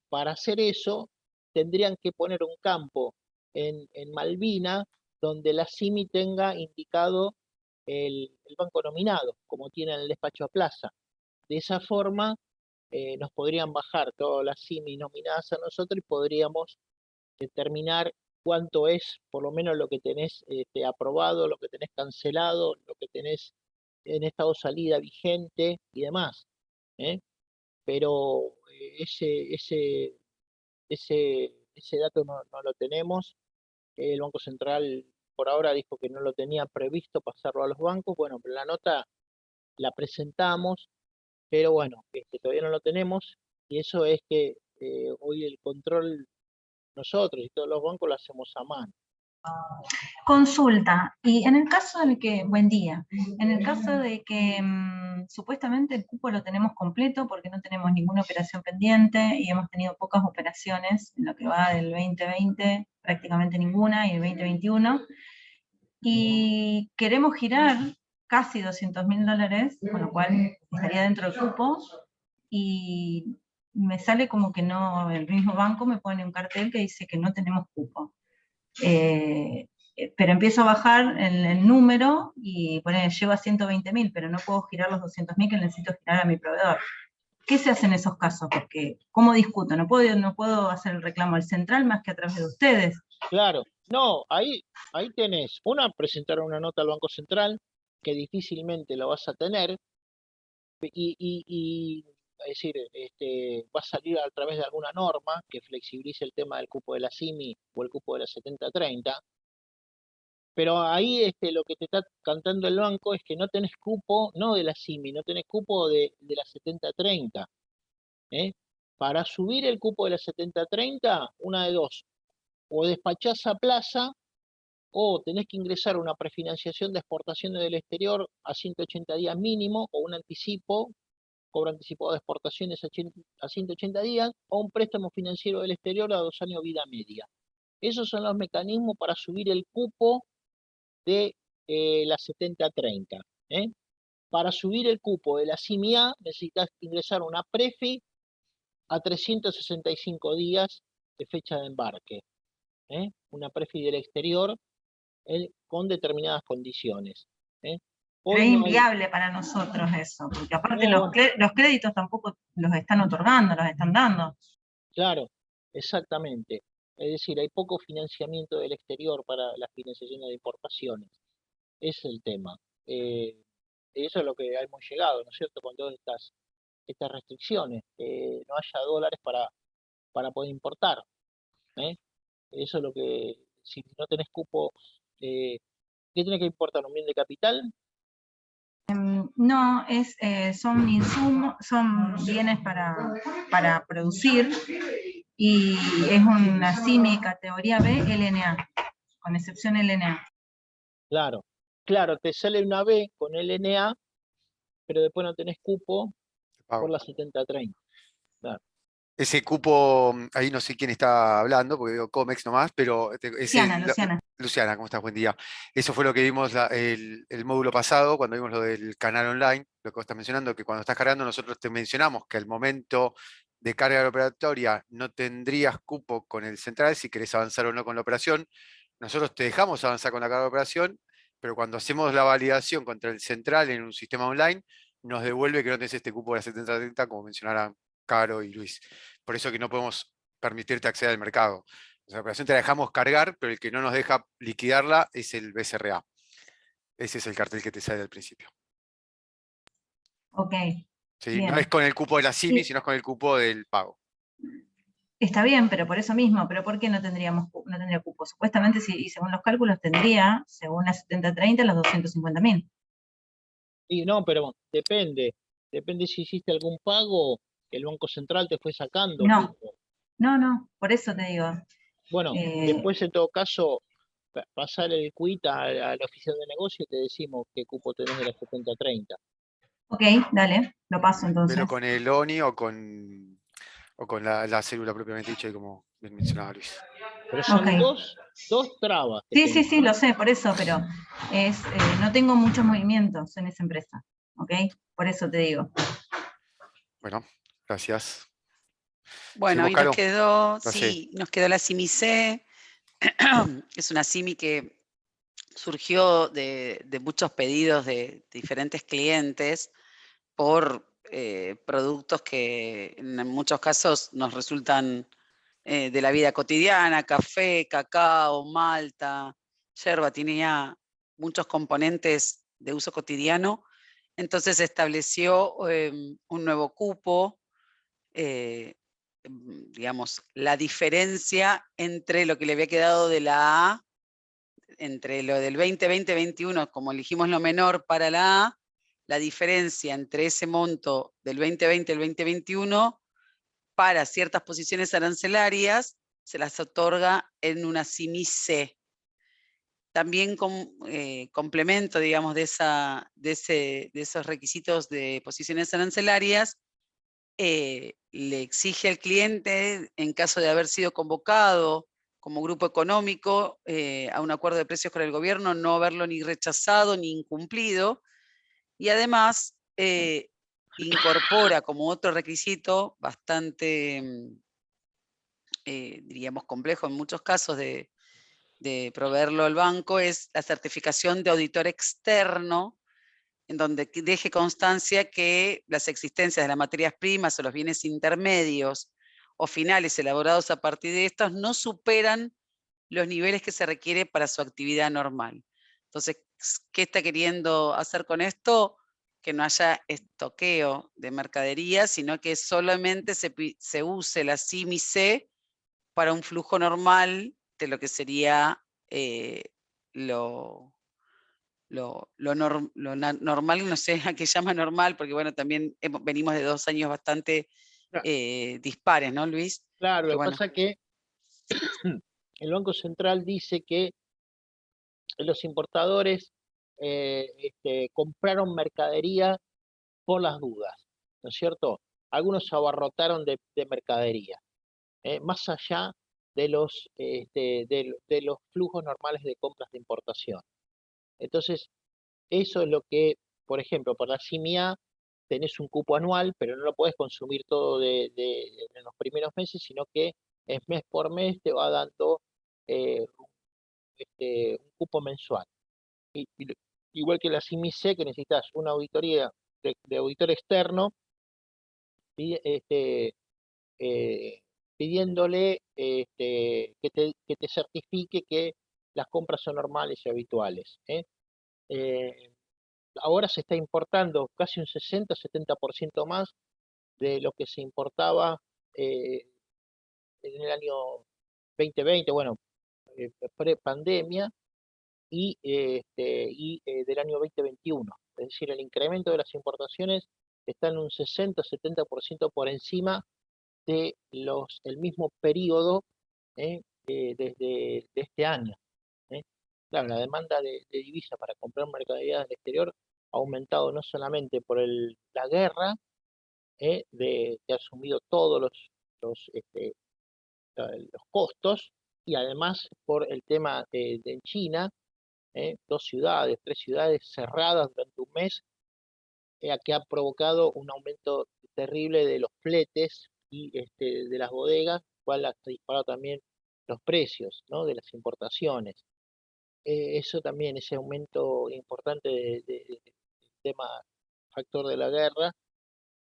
Para hacer eso tendrían que poner un campo en Malvina donde la CIMI tenga indicado el banco nominado, como tiene en el despacho a plaza. De esa forma nos podrían bajar todas las CIMI nominadas a nosotros y podríamos determinar cuánto es por lo menos lo que tenés aprobado, lo que tenés cancelado, lo que tenés en estado de salida vigente y demás. Pero ese dato no lo tenemos. El Banco Central por ahora dijo que no lo tenía previsto pasarlo a los bancos. Bueno, pero la nota la presentamos, pero bueno, todavía no lo tenemos. Y eso es que hoy el control nosotros y todos los bancos lo hacemos a mano. Consulta, y en el caso de que, buen día, en el caso de que supuestamente el cupo lo tenemos completo porque no tenemos ninguna operación pendiente y hemos tenido pocas operaciones en lo que va del 2020, prácticamente ninguna, y el 2021, y queremos girar casi $200.000, con lo cual estaría dentro del cupo, y me sale como que no, el mismo banco me pone un cartel que dice que no tenemos cupo. Pero empiezo a bajar el número y llego a 120.000, pero no puedo girar los 200.000 que necesito girar a mi proveedor. ¿Qué se hace en esos casos? Porque, ¿cómo discuto? No puedo hacer el reclamo al central más que a través de ustedes. Claro, no, ahí tenés, presentar una nota al Banco Central, que difícilmente lo vas a tener, y es decir, va a salir a través de alguna norma que flexibilice el tema del cupo de la CIMI o el cupo de la 70-30, pero ahí lo que te está cantando el banco es que no tenés cupo, no de la CIMI, no tenés cupo de la 70-30. Para subir el cupo de la 70-30, una de dos, o despachás a plaza o tenés que ingresar una prefinanciación de exportaciones del exterior a 180 días mínimo, o un anticipo, cobro anticipado de exportaciones a 180 días, o un préstamo financiero del exterior a 2 años vida media. Esos son los mecanismos para subir el cupo de la 70-30. Para subir el cupo de la CIMI-A necesitas ingresar una prefi a 365 días de fecha de embarque. Una prefi del exterior con determinadas condiciones. Es Hoy no hay... inviable para nosotros eso, porque aparte No, los créditos tampoco los están otorgando, los están dando. claro, exactamente. Es decir, hay poco financiamiento del exterior para las financiaciones de importaciones. Ese es el tema. Eso es lo que hemos llegado, ¿no es cierto?, con todas estas restricciones. No haya dólares para poder importar. Eso es lo que, si no tenés cupo, ¿qué tenés que importar? ¿Un bien de capital? No, son insumos, son bienes para producir, y es una CIMI categoría B, LNA, con excepción LNA. Claro, claro, te sale una B con LNA, pero después no tenés cupo por la 70-30. Claro. Ese cupo, ahí no sé quién está hablando, porque veo Comex nomás, pero Luciana. Luciana, ¿cómo estás? Buen día. Eso fue lo que vimos el módulo pasado, cuando vimos lo del canal online, lo que vos estás mencionando, que cuando estás cargando nosotros te mencionamos que al momento de carga operatoria no tendrías cupo con el central si querés avanzar o no con la operación. Nosotros te dejamos avanzar con la carga de operación, pero cuando hacemos la validación contra el central en un sistema online, nos devuelve que no tenés este cupo de la 70-30, como mencionara Caro y Luis. Por eso que no podemos permitirte acceder al mercado. La operación te la dejamos cargar, pero el que no nos deja liquidarla es el BCRA. Ese es el cartel que te sale al principio. Ok, ¿Sí? No es bien. con el cupo de la CIMI, Sí. sino es con el cupo del pago. Está bien, pero por eso mismo, pero ¿por qué no tendría cupo? Supuestamente, y según los cálculos, tendría, según la 7030, los 250.000. Y no, pero depende. Depende si hiciste algún pago, el Banco Central te fue sacando No, cupo. no, por eso te digo. Bueno, Eh, después en todo caso, pasar el quit a la oficina de negocio y te decimos qué cupo tenés de la 7030. ok, dale, lo paso Pero entonces. con el ONI o con la célula propiamente dicha, como bien mencionaba Luis. Pero Ok. son dos trabas que Sí, tenés. lo sé, por eso, pero no tengo muchos movimientos en esa empresa, ¿ok? Por eso te digo. Bueno, gracias. Bueno, ¿Seguimos, y nos Caro? quedó, No sé. sí, nos quedó la CIMI-C, es una CIMI que surgió de muchos pedidos de diferentes clientes por productos que en muchos casos nos resultan de la vida cotidiana, café, cacao, malta, yerba, tenía muchos componentes de uso cotidiano, entonces se estableció un nuevo cupo, digamos, la diferencia entre lo que le había quedado de la A, entre lo del 2020-21, como elegimos lo menor para la A, la diferencia entre ese monto del 2020 y el 2021 para ciertas posiciones arancelarias se las otorga en una CIMI-C. También complemento, digamos, de esos requisitos de posiciones arancelarias, le exige al cliente, en caso de haber sido convocado como grupo económico a un acuerdo de precios con el gobierno, no haberlo ni rechazado ni incumplido, y además incorpora como otro requisito bastante, diríamos, complejo en muchos casos de proveerlo al banco, es la certificación de auditor externo, en donde deje constancia que las existencias de las materias primas o los bienes intermedios o finales elaborados a partir de estos no superan los niveles que se requiere para su actividad normal. Entonces, ¿qué está queriendo hacer con esto? Que no haya estoqueo de mercadería, sino que solamente se use la CIMI-C para un flujo normal de lo que sería lo normal, no sé a qué llama normal, porque bueno, también venimos de 2 años bastante dispares, ¿no, Luis? Claro, Que lo que bueno, pasa es que el Banco Central dice que los importadores compraron mercadería por las dudas, ¿no es cierto? Algunos se abarrotaron de mercadería, más allá de los flujos normales de compras de importación. Entonces, eso es lo que, por ejemplo, por la CIMIA tenés un cupo anual, pero no lo podés consumir todo en los primeros meses, sino que es mes por mes te va dando eh, un cupo mensual. Igual que la CIMI-C, que necesitas una auditoría de auditor externo, este, eh, pidiéndole que te certifique que las compras son normales y habituales. Ahora se está importando casi un 60-70% más de lo que se importaba eh, en el año 2020, bueno, pre-pandemia, y del año 2021. Es decir, el incremento de las importaciones está en un 60-70% por encima de el mismo periodo desde este año. ¿eh? Claro, la demanda de divisa para comprar mercadería del exterior ha aumentado no solamente por la guerra, que ha asumido todos los, este, los costos, y además por el tema de China, 2 ciudades, 3 ciudades cerradas durante un mes, que ha provocado un aumento terrible de los fletes y de las bodegas, cual ha disparado también los precios, ¿no?, de las importaciones. Eso también, ese aumento importante del tema factor de la guerra,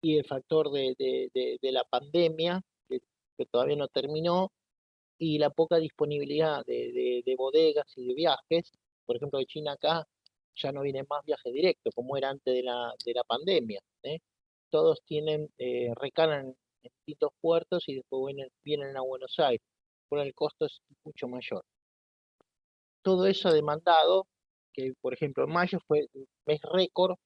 y el factor de la pandemia, que todavía no terminó, y la poca disponibilidad de bodegas y de viajes. Por ejemplo, de China acá ya no vienen más viajes directos, como era antes de la pandemia. Todos recalan en distintos puertos y después vienen a Buenos Aires, por el costo es mucho mayor. Todo eso ha demandado que, por ejemplo, en mayo fue un mes récord,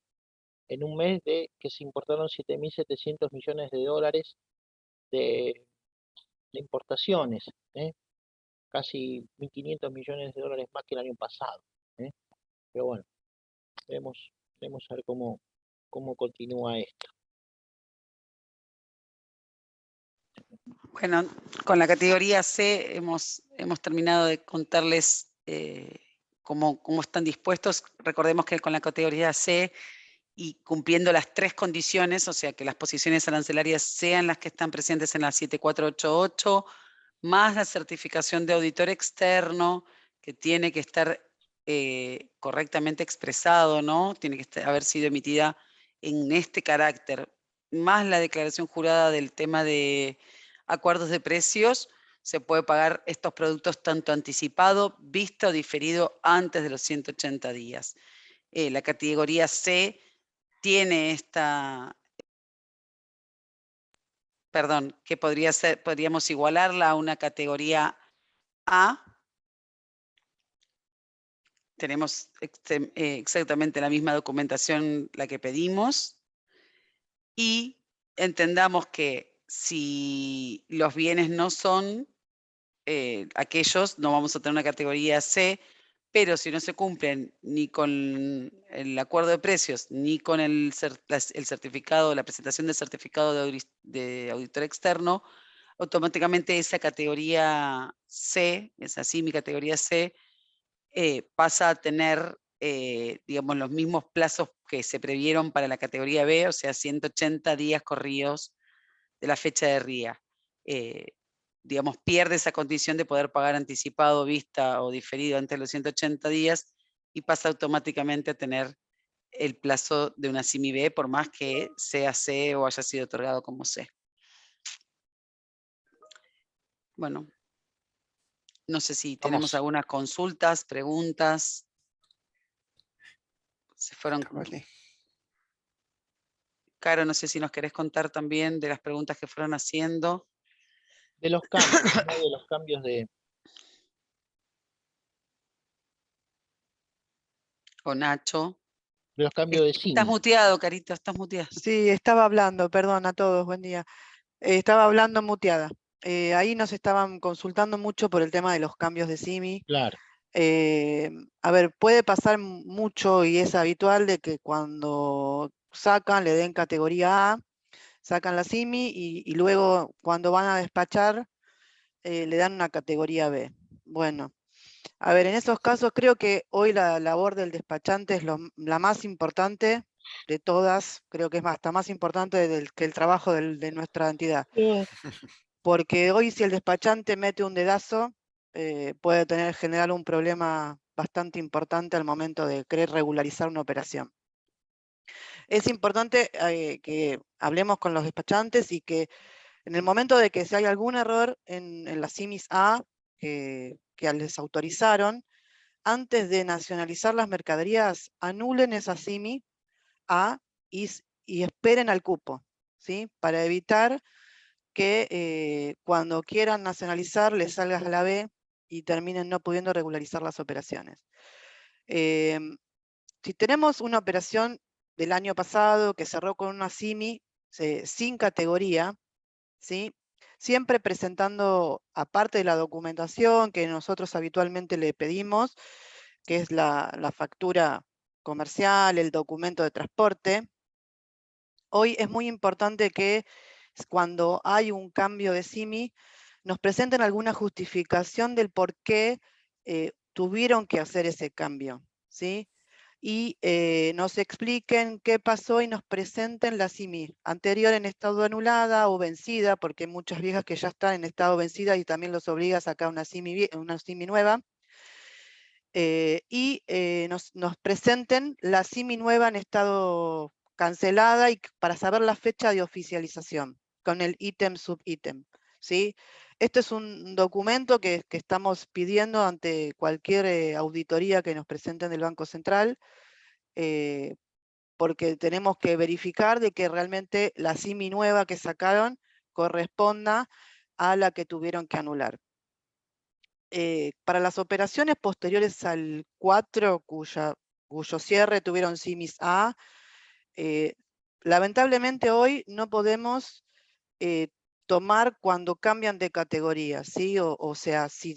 en un mes de que se importaron 7.700 millones de dólares de importaciones, casi 1.500 millones de dólares más que el año pasado. Pero bueno, veremos a ver cómo continúa esto. Bueno, con la categoría C hemos terminado de contarles cómo están dispuestos. Recordemos que con la categoría C y cumpliendo las 3 condiciones, o sea, que las posiciones arancelarias sean las que están presentes en la 7488, más la certificación de auditor externo, que tiene que estar correctamente expresado, ¿no? Tiene que haber sido emitida en este carácter, más la declaración jurada del tema de acuerdos de precios, se puede pagar estos productos tanto anticipado, visto o diferido antes de los 180 días. La categoría C tiene que podríamos igualarla a una categoría A. Tenemos exactamente la misma documentación la que pedimos y entendamos que si los bienes no son aquellos, no vamos a tener una categoría C, pero si no se cumplen ni con el acuerdo de precios, ni con el certificado, la presentación del certificado de auditor externo, automáticamente esa categoría C, es así mi categoría C, pasa a tener, digamos, los mismos plazos que se previeron para la categoría B, o sea, 180 días corridos de la fecha de RIA. Digamos, pierde esa condición de poder pagar anticipado, vista o diferido antes de los 180 días y pasa automáticamente a tener el plazo de una CIMI B, por más que sea C o haya sido otorgado como C. Bueno, no sé si tenemos Vamos. algunas consultas, preguntas. Se fueron. Vale. Caro, no sé si nos querés contar también de las preguntas que fueron haciendo. De los cambios, ¿no? De los cambios O Nacho. de CIMI. Estás muteado, Carito, estás muteado. Sí, estaba hablando, perdón a todos, buen día. Estaba hablando muteada. Ahí nos estaban consultando mucho por el tema de los cambios de CIMI. Claro. A ver, puede pasar mucho y es habitual de que cuando sacan, le den categoría A, sacan la CIMI y luego cuando van a despachar le dan una categoría B. Bueno, a ver, en esos casos creo que hoy la labor del despachante es la más importante de todas, creo que es hasta más importante que el trabajo de nuestra entidad. Porque hoy si el despachante mete un dedazo, puede generar un problema bastante importante al momento de querer regularizar una operación. Es importante que hablemos con los despachantes y que en el momento de que si hay algún error en las CIMIs A que les autorizaron, antes de nacionalizar las mercaderías, anulen esa CIMI A y esperen al cupo, ¿sí? Para evitar que cuando quieran nacionalizar les salga a la B y terminen no pudiendo regularizar las operaciones. Si tenemos una operación del año pasado que cerró con una CIMI sin categoría, ¿sí? Siempre presentando, aparte de la documentación que nosotros habitualmente le pedimos, que es la factura comercial, el documento de transporte, hoy es muy importante que cuando hay un cambio de CIMI, nos presenten alguna justificación del por qué tuvieron que hacer ese cambio, ¿sí? Y nos expliquen qué pasó y nos presenten la CIMI anterior en estado anulada o vencida, porque hay muchas viejas que ya están en estado vencida y también los obliga a sacar una CIMI nueva. Y nos presenten la CIMI nueva en estado cancelada y para saber la fecha de oficialización con el ítem subítem, ¿sí? Este es un documento que estamos pidiendo ante cualquier auditoría que nos presenten del Banco Central, porque tenemos que verificar de que realmente la CIMI nueva que sacaron corresponda a la que tuvieron que anular. Para las operaciones posteriores al 4, cuyo cierre tuvieron CIMIS A, lamentablemente hoy no podemos tomar cuando cambian de categoría, ¿sí? O sea, si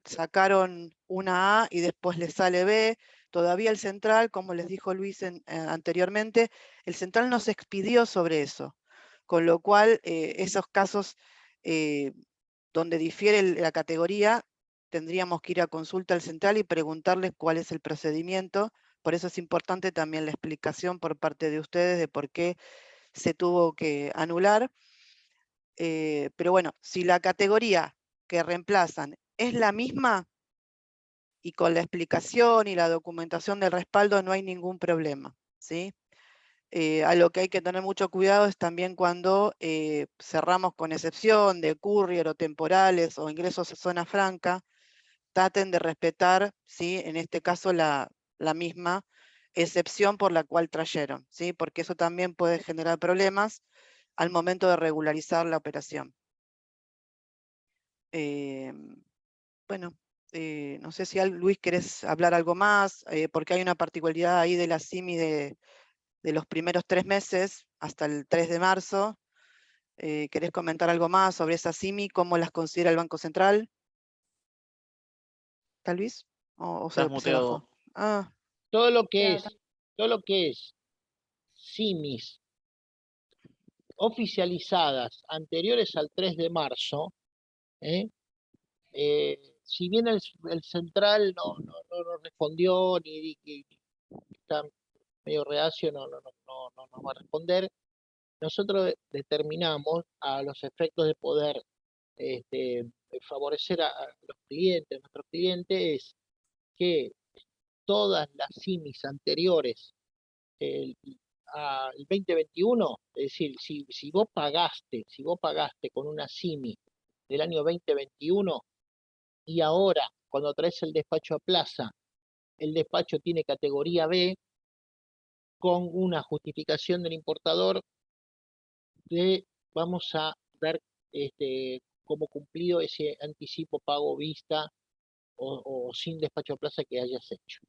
sacaron una A y después les sale B, todavía el central, como les dijo Luis anteriormente, el central nos expidió sobre eso, con lo cual esos casos donde difiere la categoría, tendríamos que ir a consulta al central y preguntarles cuál es el procedimiento. Por eso es importante también la explicación por parte de ustedes de por qué se tuvo que anular. Pero bueno, si la categoría que reemplazan es la misma y con la explicación y la documentación del respaldo no hay ningún problema, ¿sí? A lo que hay que tener mucho cuidado es también cuando cerramos con excepción de courier o temporales o ingresos a zona franca, traten de respetar, ¿sí? En este caso la misma excepción por la cual trajeron, ¿sí? Porque eso también puede generar problemas al momento de regularizar la operación. Bueno, no sé si Luis querés hablar algo más, porque hay una particularidad ahí de la CIMI de los primeros 3 meses hasta el 3 de marzo. ¿Querés comentar algo más sobre esa CIMI? ¿Cómo las considera el Banco Central? ¿Tal Luis? ¿O se Estás bajó? muteado. Ah, Todo lo que es CIMIS oficializadas anteriores al 3 de marzo, si bien el central no respondió, ni está medio reacio, no va a responder, nosotros determinamos a los efectos de poder favorecer a los clientes, nuestros clientes, que todas las CIMIs anteriores al 2021, es decir, si vos pagaste con una CIMI del año 2021 y ahora cuando traes el despacho a plaza, el despacho tiene categoría B con una justificación del importador, vamos a dar como cumplido ese anticipo pago vista o sin despacho a plaza que hayas hecho.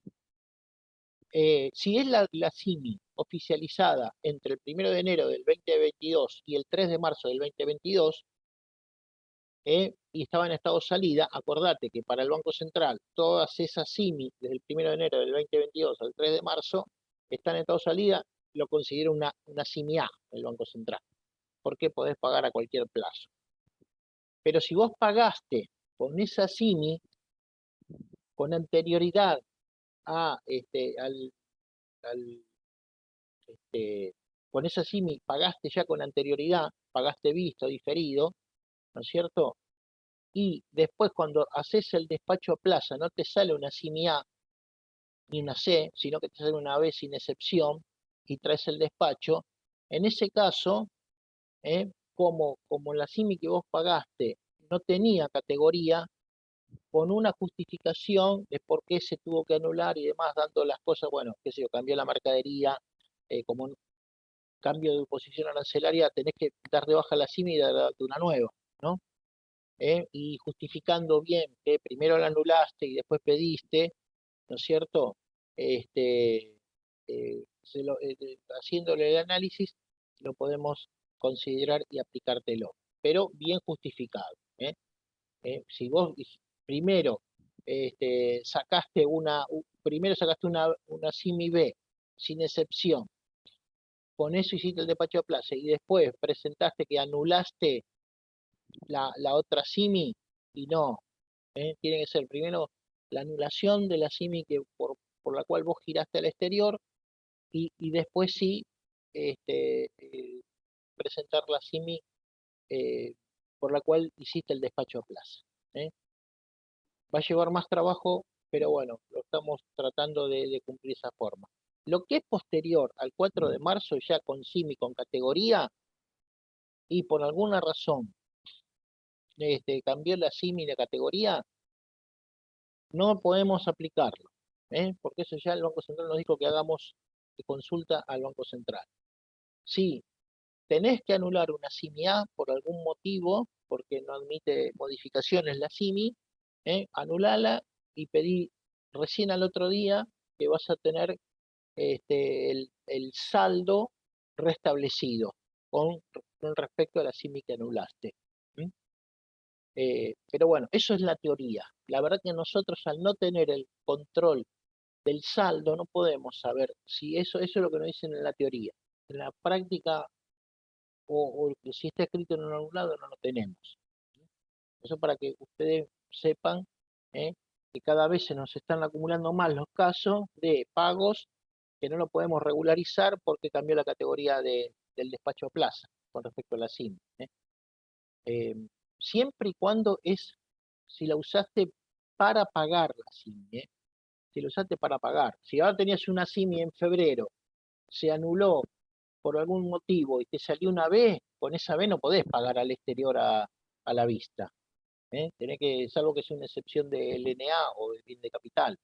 Si es la CIMI oficializada entre el 1 de enero del 2022 y el 3 de marzo del 2022, y estaba en estado de salida, acordate que para el Banco Central todas esas CIMI desde el 1 de enero del 2022 al 3 de marzo están en estado de salida, lo considera una CIMI A el Banco Central, porque podés pagar a cualquier plazo. Pero si vos pagaste con esa CIMI con anterioridad a con esa CIMI pagaste ya con anterioridad, pagaste visto, diferido, ¿no es cierto? Y después cuando haces el despacho a plaza no te sale una CIMI A ni una C, sino que te sale una B sin excepción y traes el despacho, en ese caso, como la CIMI que vos pagaste no tenía categoría, con una justificación de por qué se tuvo que anular y demás, dando las cosas, bueno, qué sé yo, cambió la mercadería, como un cambio de posición arancelaria, tenés que dar de baja la CIMI y darte una nueva, ¿no? Y justificando bien que primero la anulaste y después pediste, ¿no es cierto? Haciéndole el análisis, lo podemos considerar y aplicártelo, pero bien justificado. Si vos primero sacaste una CIMI B sin excepción, con eso hiciste el despacho a plaza y después presentaste que anulaste la otra CIMI, y no, tiene que ser primero la anulación de la CIMI por la cual vos giraste al exterior y después sí presentar la CIMI por la cual hiciste el despacho a plaza. Va a llevar más trabajo, pero bueno, lo estamos tratando de cumplir esa forma. Lo que es posterior al 4 de marzo, ya con SIMI, con categoría, y por alguna razón cambió la SIMI de categoría, no podemos aplicarlo, porque eso ya el Banco Central nos dijo que hagamos consulta al Banco Central. Si tenés que anular una SIMI A por algún motivo, porque no admite modificaciones la SIMI, anulala y pedí recién al otro día que vas a tener el saldo restablecido con respecto a la SIMI que anulaste. Pero bueno, eso es la teoría. La verdad que nosotros, al no tener el control del saldo, no podemos saber si eso es lo que nos dicen en la teoría. En la práctica, o si está escrito en algún lado, no lo tenemos. Eso para que ustedes sepan que cada vez se nos están acumulando más los casos de pagos que no lo podemos regularizar porque cambió la categoría del despacho a plaza con respecto a la SIM. Siempre y cuando si la usaste para pagar la SIM, si la usaste para pagar. Si ahora tenías una SIM en febrero, se anuló por algún motivo y te salió una B, con esa B no podés pagar al exterior a la vista. Tenés que, salvo que sea una excepción del LNA o del bien de capital.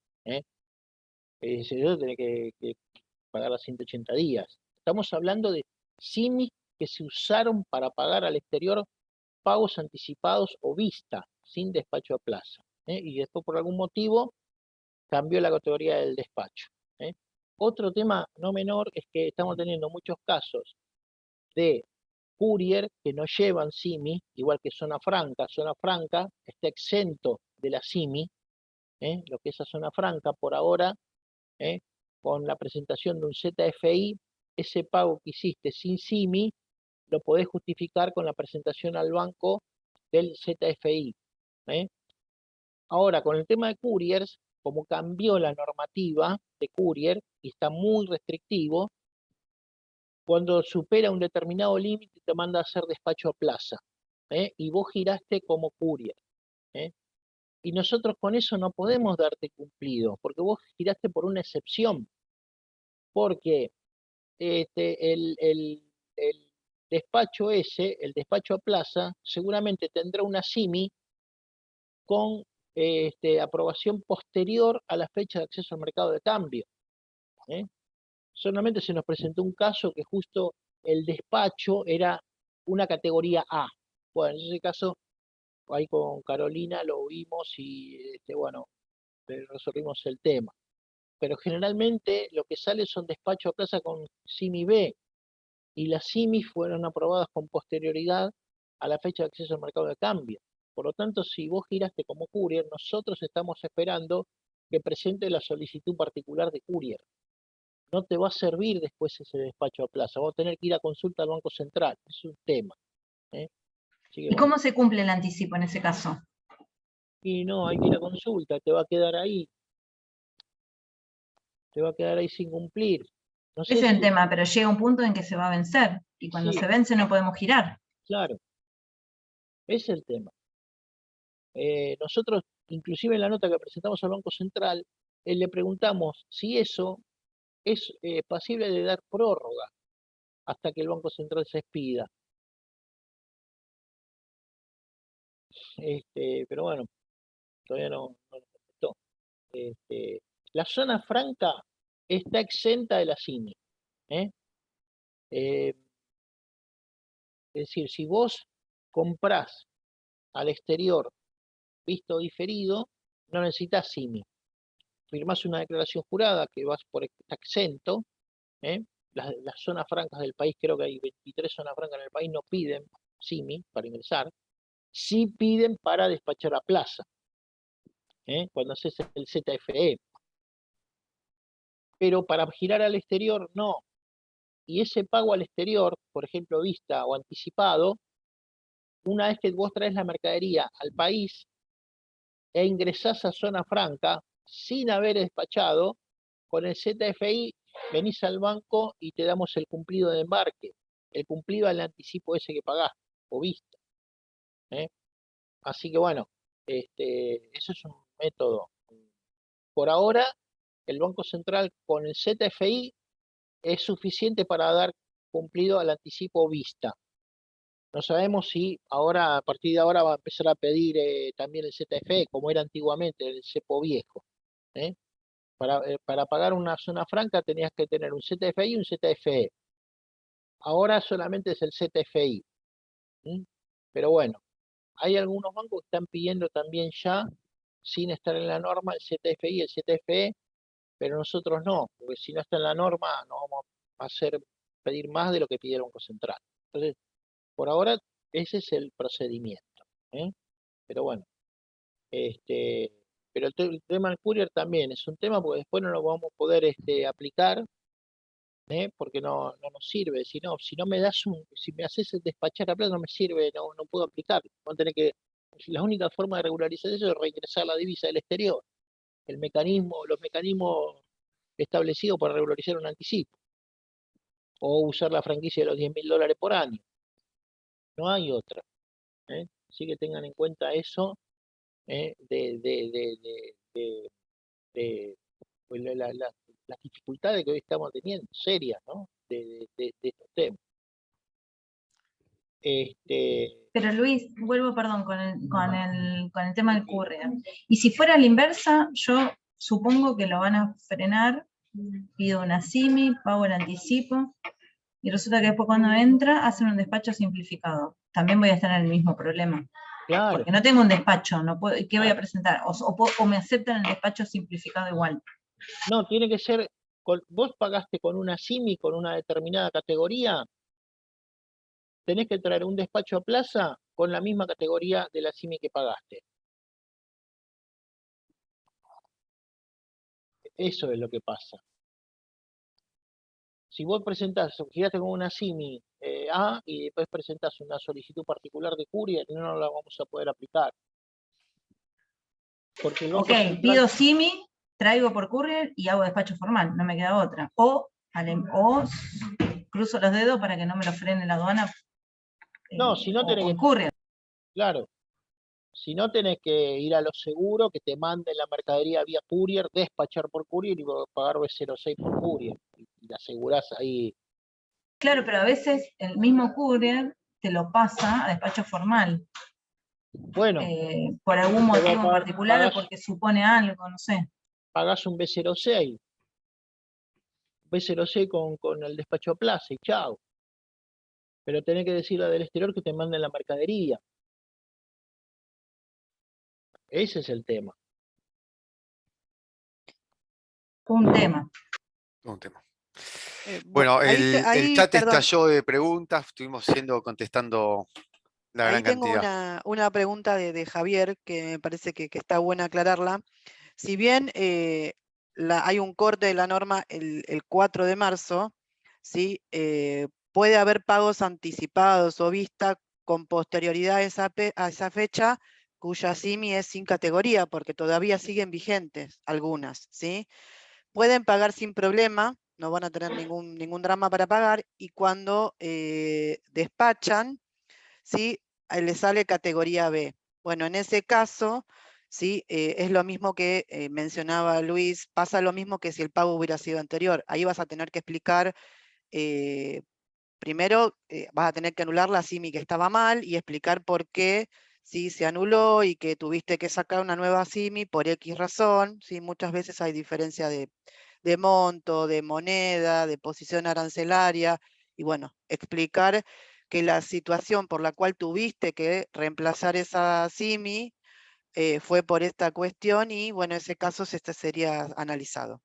Ese tenés que pagar a 180 días. Estamos hablando de SIMI que se usaron para pagar al exterior pagos anticipados o vista, sin despacho a plaza. Y después por algún motivo cambió la categoría del despacho. Otro tema no menor es que estamos teniendo muchos casos de courier que no llevan SIMI, igual que zona franca. Zona franca está exento de la SIMI, lo que es la zona franca por ahora, con la presentación de un ZFI, ese pago que hiciste sin SIMI lo podés justificar con la presentación al banco del ZFI. Ahora, con el tema de couriers, como cambió la normativa de courier y está muy restrictivo, cuando supera un determinado límite te manda a hacer despacho a plaza, y vos giraste como courier. Y nosotros con eso no podemos darte cumplido, porque vos giraste por una excepción, porque el despacho ese, el despacho a plaza, seguramente tendrá una SIMI con aprobación posterior a la fecha de acceso al mercado de cambio. Solamente se nos presentó un caso que justo el despacho era una categoría A. Bueno, en ese caso, ahí con Carolina lo vimos y bueno, resolvimos el tema. Pero generalmente lo que sale son despachos a plaza con SIMI B, y las SIMI fueron aprobadas con posterioridad a la fecha de acceso al mercado de cambio. Por lo tanto, si vos giraste como courier, nosotros estamos esperando que presente la solicitud particular de courier. No te va a servir después ese despacho a plaza, vamos a tener que ir a consulta al Banco Central, es un tema. Así que, ¿Y cómo se cumple el anticipo en ese caso? Y no, hay que ir a consulta, te va a quedar ahí. Te va a quedar ahí sin cumplir. No sé Ese es el si... tema, pero llega un punto en que se va a vencer, y cuando Sí, se vence no podemos girar. claro, ese es el tema. Nosotros, inclusive en la nota que presentamos al Banco Central, le preguntamos si eso es pasible de dar prórroga hasta que el Banco Central se expida. Pero bueno, todavía no lo contestó. La zona franca está exenta de la SIMI. Es decir, si vos comprás al exterior visto diferido, no necesitas SIMI. Firmás una declaración jurada que está exento. Las zonas francas del país, creo que hay 23 zonas francas en el país, no piden SIMI para ingresar. Sí piden para despachar a plaza, cuando haces el ZFE. Pero para girar al exterior, no. Y ese pago al exterior, por ejemplo, vista o anticipado, una vez que vos traes la mercadería al país e ingresás a zona franca sin haber despachado, con el ZFI venís al banco y te damos el cumplido de embarque, el cumplido al anticipo ese que pagaste o vista. Así que bueno, eso es un método. Por ahora el Banco Central con el ZFI es suficiente para dar cumplido al anticipo vista. No sabemos si ahora, a partir de ahora, va a empezar a pedir también el ZFE, como era antiguamente, el cepo viejo. ¿eh? Para pagar una zona franca tenías que tener un ZFI y un ZFE. Ahora solamente es el ZFI. Pero bueno, hay algunos bancos que están pidiendo también ya, sin estar en la norma, el ZFI y el ZFE, pero nosotros no, porque si no está en la norma, no vamos a pedir más de lo que pide el Banco Central. Entonces, por ahora, ese es el procedimiento. Pero bueno, pero el tema del courier también es un tema porque después no lo vamos a poder aplicar, porque no nos sirve. Si no me das si me haces despachar a plata no me sirve, no puedo aplicar. La única forma de regularizar eso es reingresar la divisa del exterior. Los mecanismos establecidos para regularizar un anticipo. O usar la franquicia de los $10.000 por año. No hay otra. Así que tengan en cuenta eso pues, las dificultades que hoy estamos teniendo, serias, ¿no? de estos temas. Pero Luis, vuelvo, perdón, con el tema del courier. Y si fuera a la inversa, yo supongo que lo van a frenar, pido una CIMI, pago el anticipo, y resulta que después cuando entra hacen un despacho simplificado. También voy a estar en el mismo problema. Claro. Porque no tengo un despacho, no puedo, ¿qué voy a presentar? O me aceptan el despacho simplificado igual. No, tiene que ser, vos pagaste con una CIMI, con una determinada categoría, tenés que traer un despacho a plaza con la misma categoría de la CIMI que pagaste. Eso es lo que pasa. Si vos quedaste con una CIMI A y después presentás una solicitud particular de courier, no la vamos a poder aplicar. Porque Ok, pido CIMI, traigo por courier y hago despacho formal, no me queda otra. O cruzo los dedos para que no me lo frene la aduana. No, si no tenés que... courier. Claro. Si no tenés que ir a lo seguro, que te manden la mercadería vía courier, despachar por courier y pagar B06 por courier. Y la asegurás ahí. Claro, pero a veces el mismo courier te lo pasa a despacho formal. Bueno. Por algún motivo en particular o porque supone algo, no sé. Pagás un B06. B06 con el despacho a plaza y chao. Pero tenés que decirle del exterior que te manden la mercadería. Ese es el tema. Un tema. Un tema. Bueno, el chat perdón. estalló de preguntas, estuvimos contestando la gran cantidad. Tengo una pregunta de Javier que me parece que está buena aclararla. Si bien hay un corte de la norma el 4 de marzo, ¿sí? Puede haber pagos anticipados o vista con posterioridad a esa fecha, cuya CIMI es sin categoría, porque todavía siguen vigentes algunas, ¿sí? Pueden pagar sin problema, no van a tener ningún drama para pagar, y cuando despachan, ¿sí? Les sale categoría B. Bueno, en ese caso, ¿sí? Es lo mismo que mencionaba Luis, pasa lo mismo que si el pago hubiera sido anterior. Ahí vas a tener que explicar, primero vas a tener que anular la CIMI que estaba mal y explicar por qué sí se anuló y que tuviste que sacar una nueva CIMI por X razón. ¿Sí? Muchas veces hay diferencia de monto, de moneda, de posición arancelaria, y bueno, explicar que la situación por la cual tuviste que reemplazar esa CIMI fue por esta cuestión y bueno, ese caso sería analizado.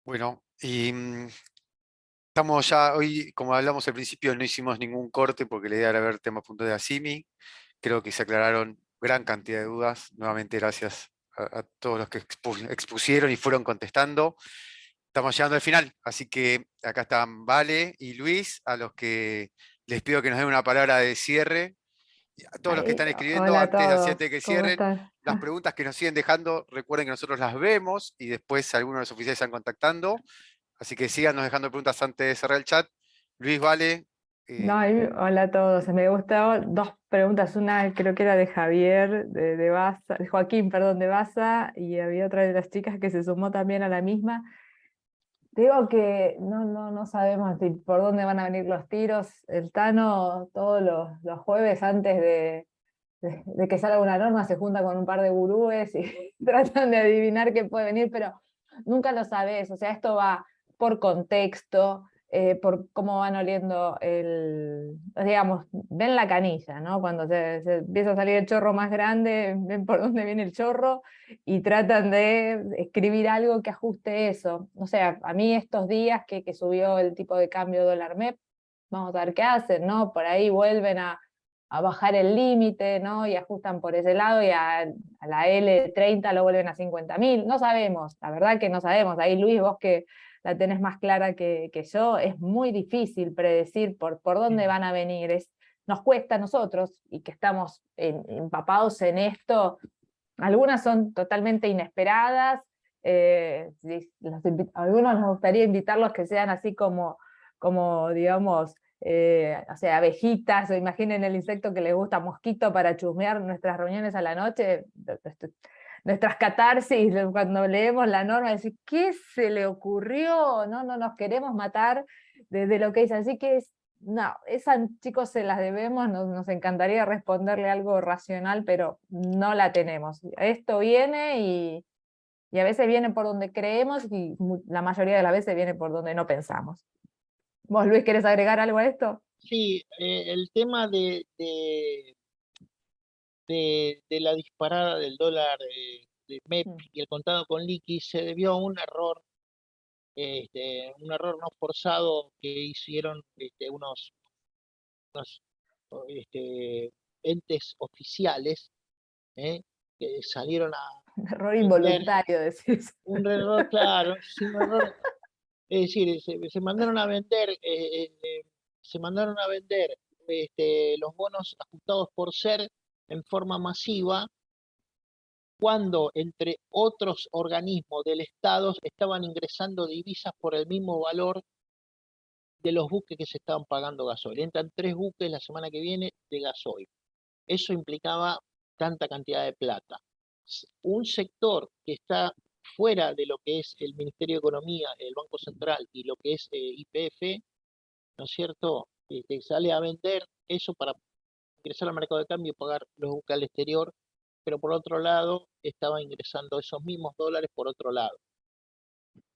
Bueno, y estamos ya, hoy, como hablamos al principio, no hicimos ningún corte porque la idea era ver temas puntos de ASIMI. Creo que se aclararon gran cantidad de dudas. Nuevamente, gracias a todos los que expusieron y fueron contestando. Estamos llegando al final, así que acá están Vale y Luis, a los que les pido que nos den una palabra de cierre. A todos los que están escribiendo, Hola a antes todos, de que ¿cómo cierren, estás? las preguntas que nos siguen dejando, recuerden que nosotros las vemos y después algunos de los oficiales están contactando. Así que síganos dejando preguntas antes de cerrar el chat. Luis, Vale, No, hola a todos. Me gustaban dos preguntas. Una creo que era de Javier, de Baza, de Joaquín, perdón, de Baza, y había otra de las chicas que se sumó también a la misma. Digo que no sabemos por dónde van a venir los tiros. El Tano todos los jueves antes de que salga una norma se junta con un par de gurúes y tratan de adivinar qué puede venir, pero nunca lo sabes. O sea, esto va por contexto, por cómo van oliendo digamos, ven la canilla, ¿no? Cuando se empieza a salir el chorro más grande, ven por dónde viene el chorro y tratan de escribir algo que ajuste eso. O sea, a mí estos días que subió el tipo de cambio dólar MEP, vamos a ver qué hacen, ¿no? Por ahí vuelven a bajar el límite, ¿no? Y ajustan por ese lado y a la L30 lo vuelven a 50.000. No sabemos, la verdad que no sabemos. Ahí, Luis, vos que la tenés más clara que yo, es muy difícil predecir por dónde van a venir. Nos cuesta a nosotros, y que estamos empapados en esto, algunas son totalmente inesperadas, algunos nos gustaría invitarlos que sean así como digamos, o sea, abejitas, o imaginen el insecto que les gusta, mosquito, para chusmear nuestras reuniones a la noche, nuestras catarsis, cuando leemos la norma, decir, ¿qué se le ocurrió? No nos queremos matar de lo que dice, así que no, esas chicos se las debemos, nos encantaría responderle algo racional, pero no la tenemos. Esto viene y a veces viene por donde creemos y la mayoría de las veces viene por donde no pensamos. ¿Vos, Luis, querés agregar algo a esto? Sí, el tema de la disparada del dólar de MEP y el contado con liqui se debió a un error no forzado que hicieron unos entes oficiales, que salieron a Error vender involuntario, decís. un error, claro, sin un error. Es decir, se mandaron a vender, los bonos ajustados por ser en forma masiva, cuando entre otros organismos del Estado estaban ingresando divisas por el mismo valor de los buques que se estaban pagando gasoil. Entran 3 buques la semana que viene de gasoil. Eso implicaba tanta cantidad de plata. Un sector que está fuera de lo que es el Ministerio de Economía, el Banco Central y lo que es YPF, ¿no es cierto? Sale a vender eso para ingresar al mercado de cambio y pagar los buques al exterior, pero por otro lado estaba ingresando esos mismos dólares por otro lado.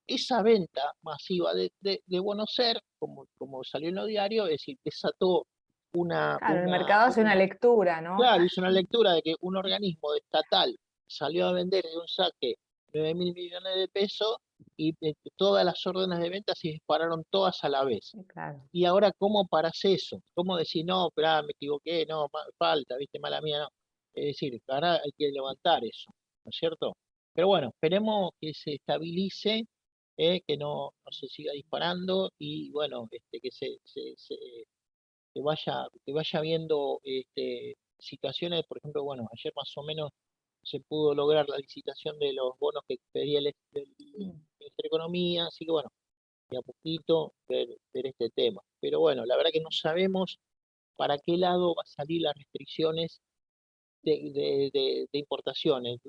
Esa venta masiva de bonos ser, como salió en los diarios, es decir, desató Claro, el mercado hace una lectura, ¿no? Claro, hizo una lectura de que un organismo estatal salió a vender de un saque 9.000 millones de pesos y todas las órdenes de venta se dispararon todas a la vez. Claro. Y ahora, ¿cómo paras eso? ¿Cómo decir, no, espera, me equivoqué, no, falta, viste, mala mía, no? Es decir, ahora hay que levantar eso, ¿no es cierto? Pero bueno, esperemos que se estabilice, que no se siga disparando y bueno, que vaya viendo situaciones, por ejemplo, bueno, ayer más o menos se pudo lograr la licitación de los bonos que pedía el Ministerio de Economía, así que bueno, y a poquito ver este tema. Pero bueno, la verdad que no sabemos para qué lado va a salir las restricciones de importaciones.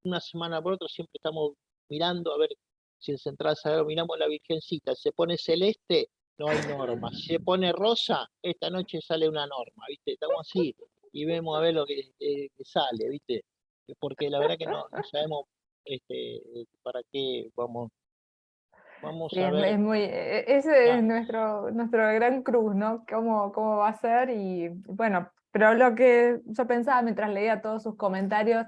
Una semana por otra siempre estamos mirando a ver si el Central Salario, miramos la Virgencita, se pone celeste, no hay norma. Si se pone rosa, esta noche sale una norma, ¿viste? Estamos así y vemos a ver lo que sale, ¿viste? Porque la verdad que no sabemos para qué vamos Sí, a ver. ese es Ah, nuestro gran cruz, ¿no? ¿Cómo va a ser? Y bueno, pero lo que yo pensaba mientras leía todos sus comentarios,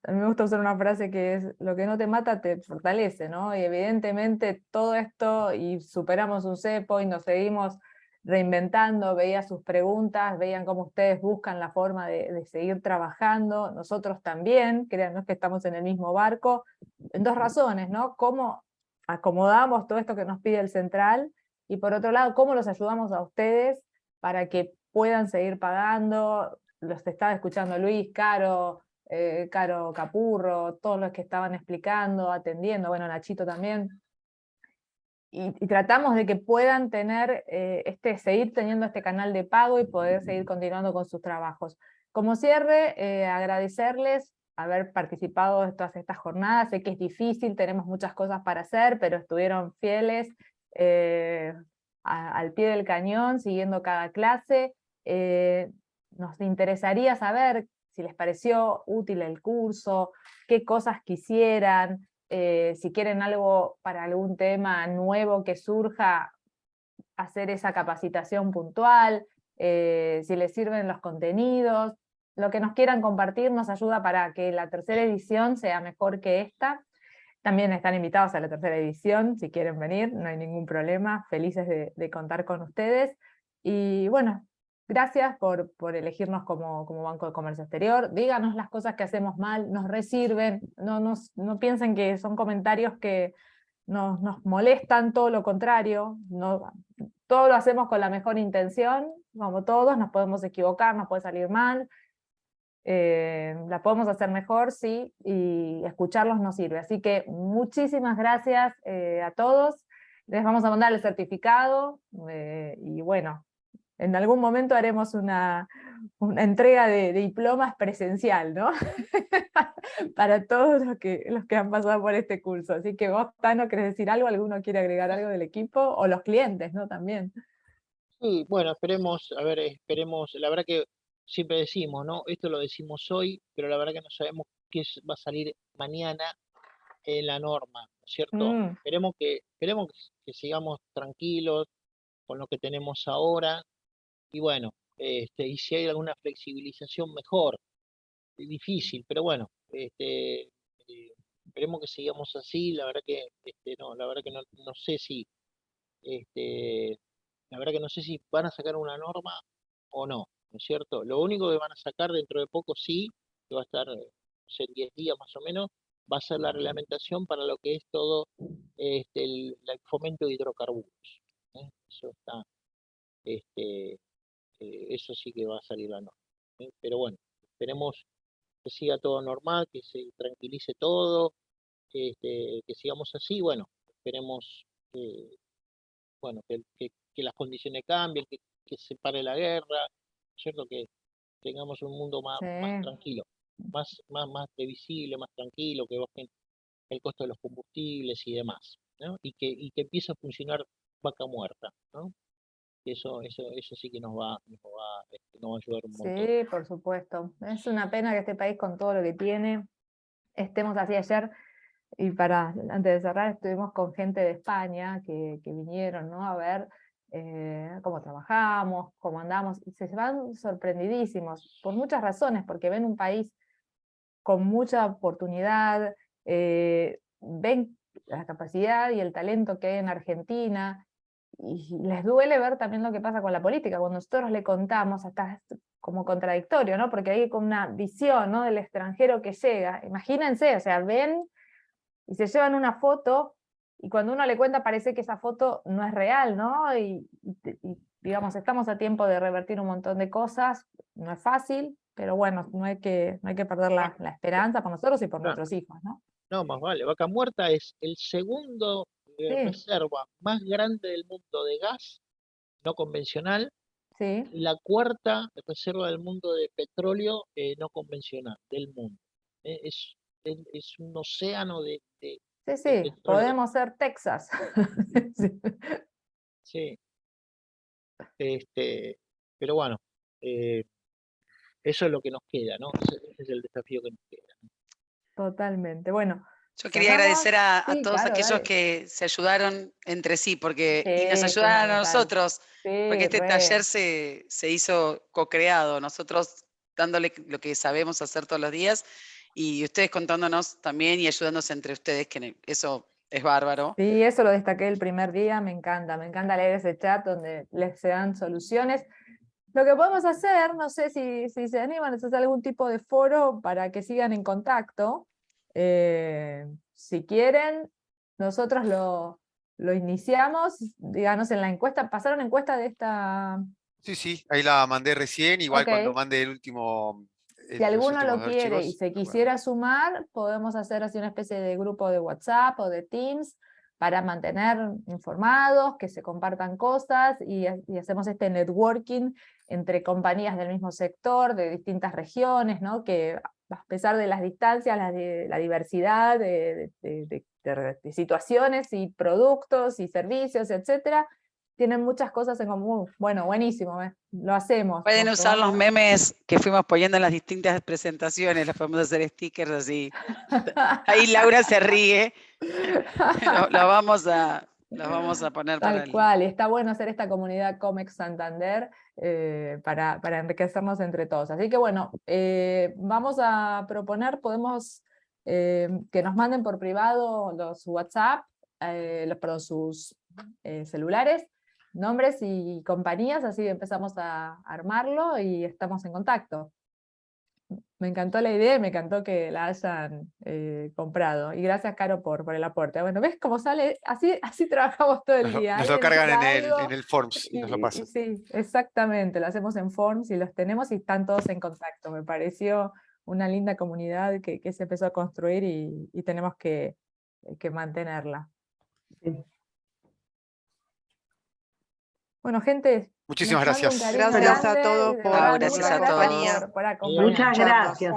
a mí me gusta usar una frase que es: lo que no te mata te fortalece, ¿no? Y evidentemente todo esto, y superamos un cepo y nos seguimos reinventando, veía sus preguntas, veían cómo ustedes buscan la forma de seguir trabajando, nosotros también, créanos que estamos en el mismo barco, en dos razones, ¿no? Cómo acomodamos todo esto que nos pide el central, y por otro lado, cómo los ayudamos a ustedes para que puedan seguir pagando. Los estaba escuchando Luis, Caro Capurro, todos los que estaban explicando, atendiendo, bueno, Nachito también. y tratamos de que puedan tener, seguir teniendo este canal de pago y poder seguir continuando con sus trabajos. Como cierre, agradecerles haber participado de todas estas jornadas. Sé que es difícil, tenemos muchas cosas para hacer, pero estuvieron fieles al pie del cañón, siguiendo cada clase. Nos interesaría saber si les pareció útil el curso, qué cosas quisieran, si quieren algo para algún tema nuevo que surja, hacer esa capacitación puntual, si les sirven los contenidos, lo que nos quieran compartir nos ayuda para que la tercera edición sea mejor que esta. También están invitados a la tercera edición, si quieren venir, no hay ningún problema, felices de contar con ustedes. Y bueno, gracias por elegirnos como Banco de Comercio Exterior. Díganos las cosas que hacemos mal, nos resirven, no piensen que son comentarios que nos molestan, todo lo contrario, todo lo hacemos con la mejor intención, como todos, nos podemos equivocar, nos puede salir mal, la podemos hacer mejor, sí, y escucharlos nos sirve. Así que muchísimas gracias a todos, les vamos a mandar el certificado, y bueno, en algún momento haremos una entrega de diplomas presencial, ¿no? Para todos los que han pasado por este curso. Así que vos, Tano, ¿querés decir algo? ¿Alguno quiere agregar algo del equipo? O los clientes, ¿no? También. Sí, bueno, esperemos, a ver, esperemos, la verdad que siempre decimos, ¿no? Esto lo decimos hoy, pero la verdad que no sabemos va a salir mañana en la norma, ¿no es cierto? Mm, Esperemos que sigamos tranquilos con lo que tenemos ahora, y bueno, y si hay alguna flexibilización, mejor. Es difícil, pero bueno, esperemos que sigamos así, la verdad que, no, la verdad que no sé si, este, la verdad que no sé si van a sacar una norma o ¿no es cierto? Lo único que van a sacar dentro de poco sí, que va a estar, no sé, en 10 días más o menos, va a ser la reglamentación para lo que es todo el fomento de hidrocarburos. Eso está, este, eso sí que va a salir la norma. Pero bueno, esperemos que siga todo normal, que se tranquilice todo, que sigamos así, bueno, esperemos que, bueno, que las condiciones cambien, que se pare la guerra, ¿cierto? Que tengamos un mundo más sí. tranquilo, más previsible, más tranquilo, que bajen el costo de los combustibles y demás, ¿no? Y que empiece a funcionar vaca muerta, ¿no? Eso sí que nos va a ayudar un montón. Sí, por supuesto. Es una pena que este país, con todo lo que tiene, estemos así. Ayer, y antes de cerrar, estuvimos con gente de España que vinieron, ¿no? A ver cómo trabajamos, cómo andamos, y se van sorprendidísimos, por muchas razones, porque ven un país con mucha oportunidad, ven la capacidad y el talento que hay en Argentina, y les duele ver también lo que pasa con la política. Cuando nosotros le contamos, hasta es como contradictorio, ¿no? Porque hay como una visión, ¿no?, del extranjero que llega. Imagínense, o sea, ven y se llevan una foto, y cuando uno le cuenta parece que esa foto no es real, ¿no? Digamos, estamos a tiempo de revertir un montón de cosas, no es fácil, pero bueno, no hay que perder Ah, la esperanza por nosotros y por no, nuestros hijos, ¿no? no, más vale. Vaca Muerta es el segundo Sí, reserva más grande del mundo de gas no convencional sí, y la cuarta reserva del mundo de petróleo no convencional del mundo. Es un océano sí, de sí, petróleo. podemos ser Texas. Sí. Sí, pero bueno, eh, eso es lo que nos queda, ¿no? Ese es el desafío que nos queda. Totalmente. Bueno, Yo quería cerramos. agradecer a Sí, todos claro, aquellos dale. que se ayudaron entre sí y nos Sí, ayudaron a fundamental. nosotros, porque Sí, este taller re. se hizo co-creado, nosotros dándole lo que sabemos hacer todos los días y ustedes contándonos también y ayudándonos entre ustedes, que eso es bárbaro. Sí, eso lo destaqué el primer día, me encanta leer ese chat donde se dan soluciones. Lo que podemos hacer, no sé si se animan, es hacer algún tipo de foro para que sigan en contacto. Si quieren, nosotros lo iniciamos, díganos en la encuesta, ¿pasaron encuesta de esta? Sí, ahí la mandé recién, igual cuando Ok, mande si los alguno últimos lo quiere y archivos, se lo ponemos. quisiera sumar, podemos hacer así una especie de grupo de WhatsApp o de Teams, para mantener informados, que se compartan cosas, y hacemos este networking entre compañías del mismo sector, de distintas regiones, ¿no? Que a pesar de las distancias, la diversidad de situaciones y productos y servicios, etcétera, tienen muchas cosas en común. Bueno, buenísimo, lo hacemos. Pueden nos usar los tomamos- memes que fuimos poniendo en las distintas presentaciones, los podemos hacer stickers así. Ahí Laura se ríe. Lo vamos a poner para Tal cual, y está bueno hacer esta comunidad Comex Santander para enriquecernos entre todos. Así que bueno, vamos a proponer, podemos que nos manden por privado los WhatsApp, perdón, sus celulares, nombres y compañías, así empezamos a armarlo y estamos en contacto. Me encantó la idea y me encantó que la hayan comprado. Y gracias, Caro, por el aporte. Bueno, ¿ves cómo sale? Así trabajamos todo el día. Nos lo Alguien cargan tira en algo el Forms y nos lo pasan. sí, exactamente. Lo hacemos en Forms y los tenemos y están todos en contacto. Me pareció una linda comunidad que se empezó a construir y tenemos que mantenerla. Bueno, gente, Muchísimas les mando un gracias. cariño Gracias a grande, todos de por verdad, gracias muchas a todos. gracias por acompañarnos. Muchas gracias.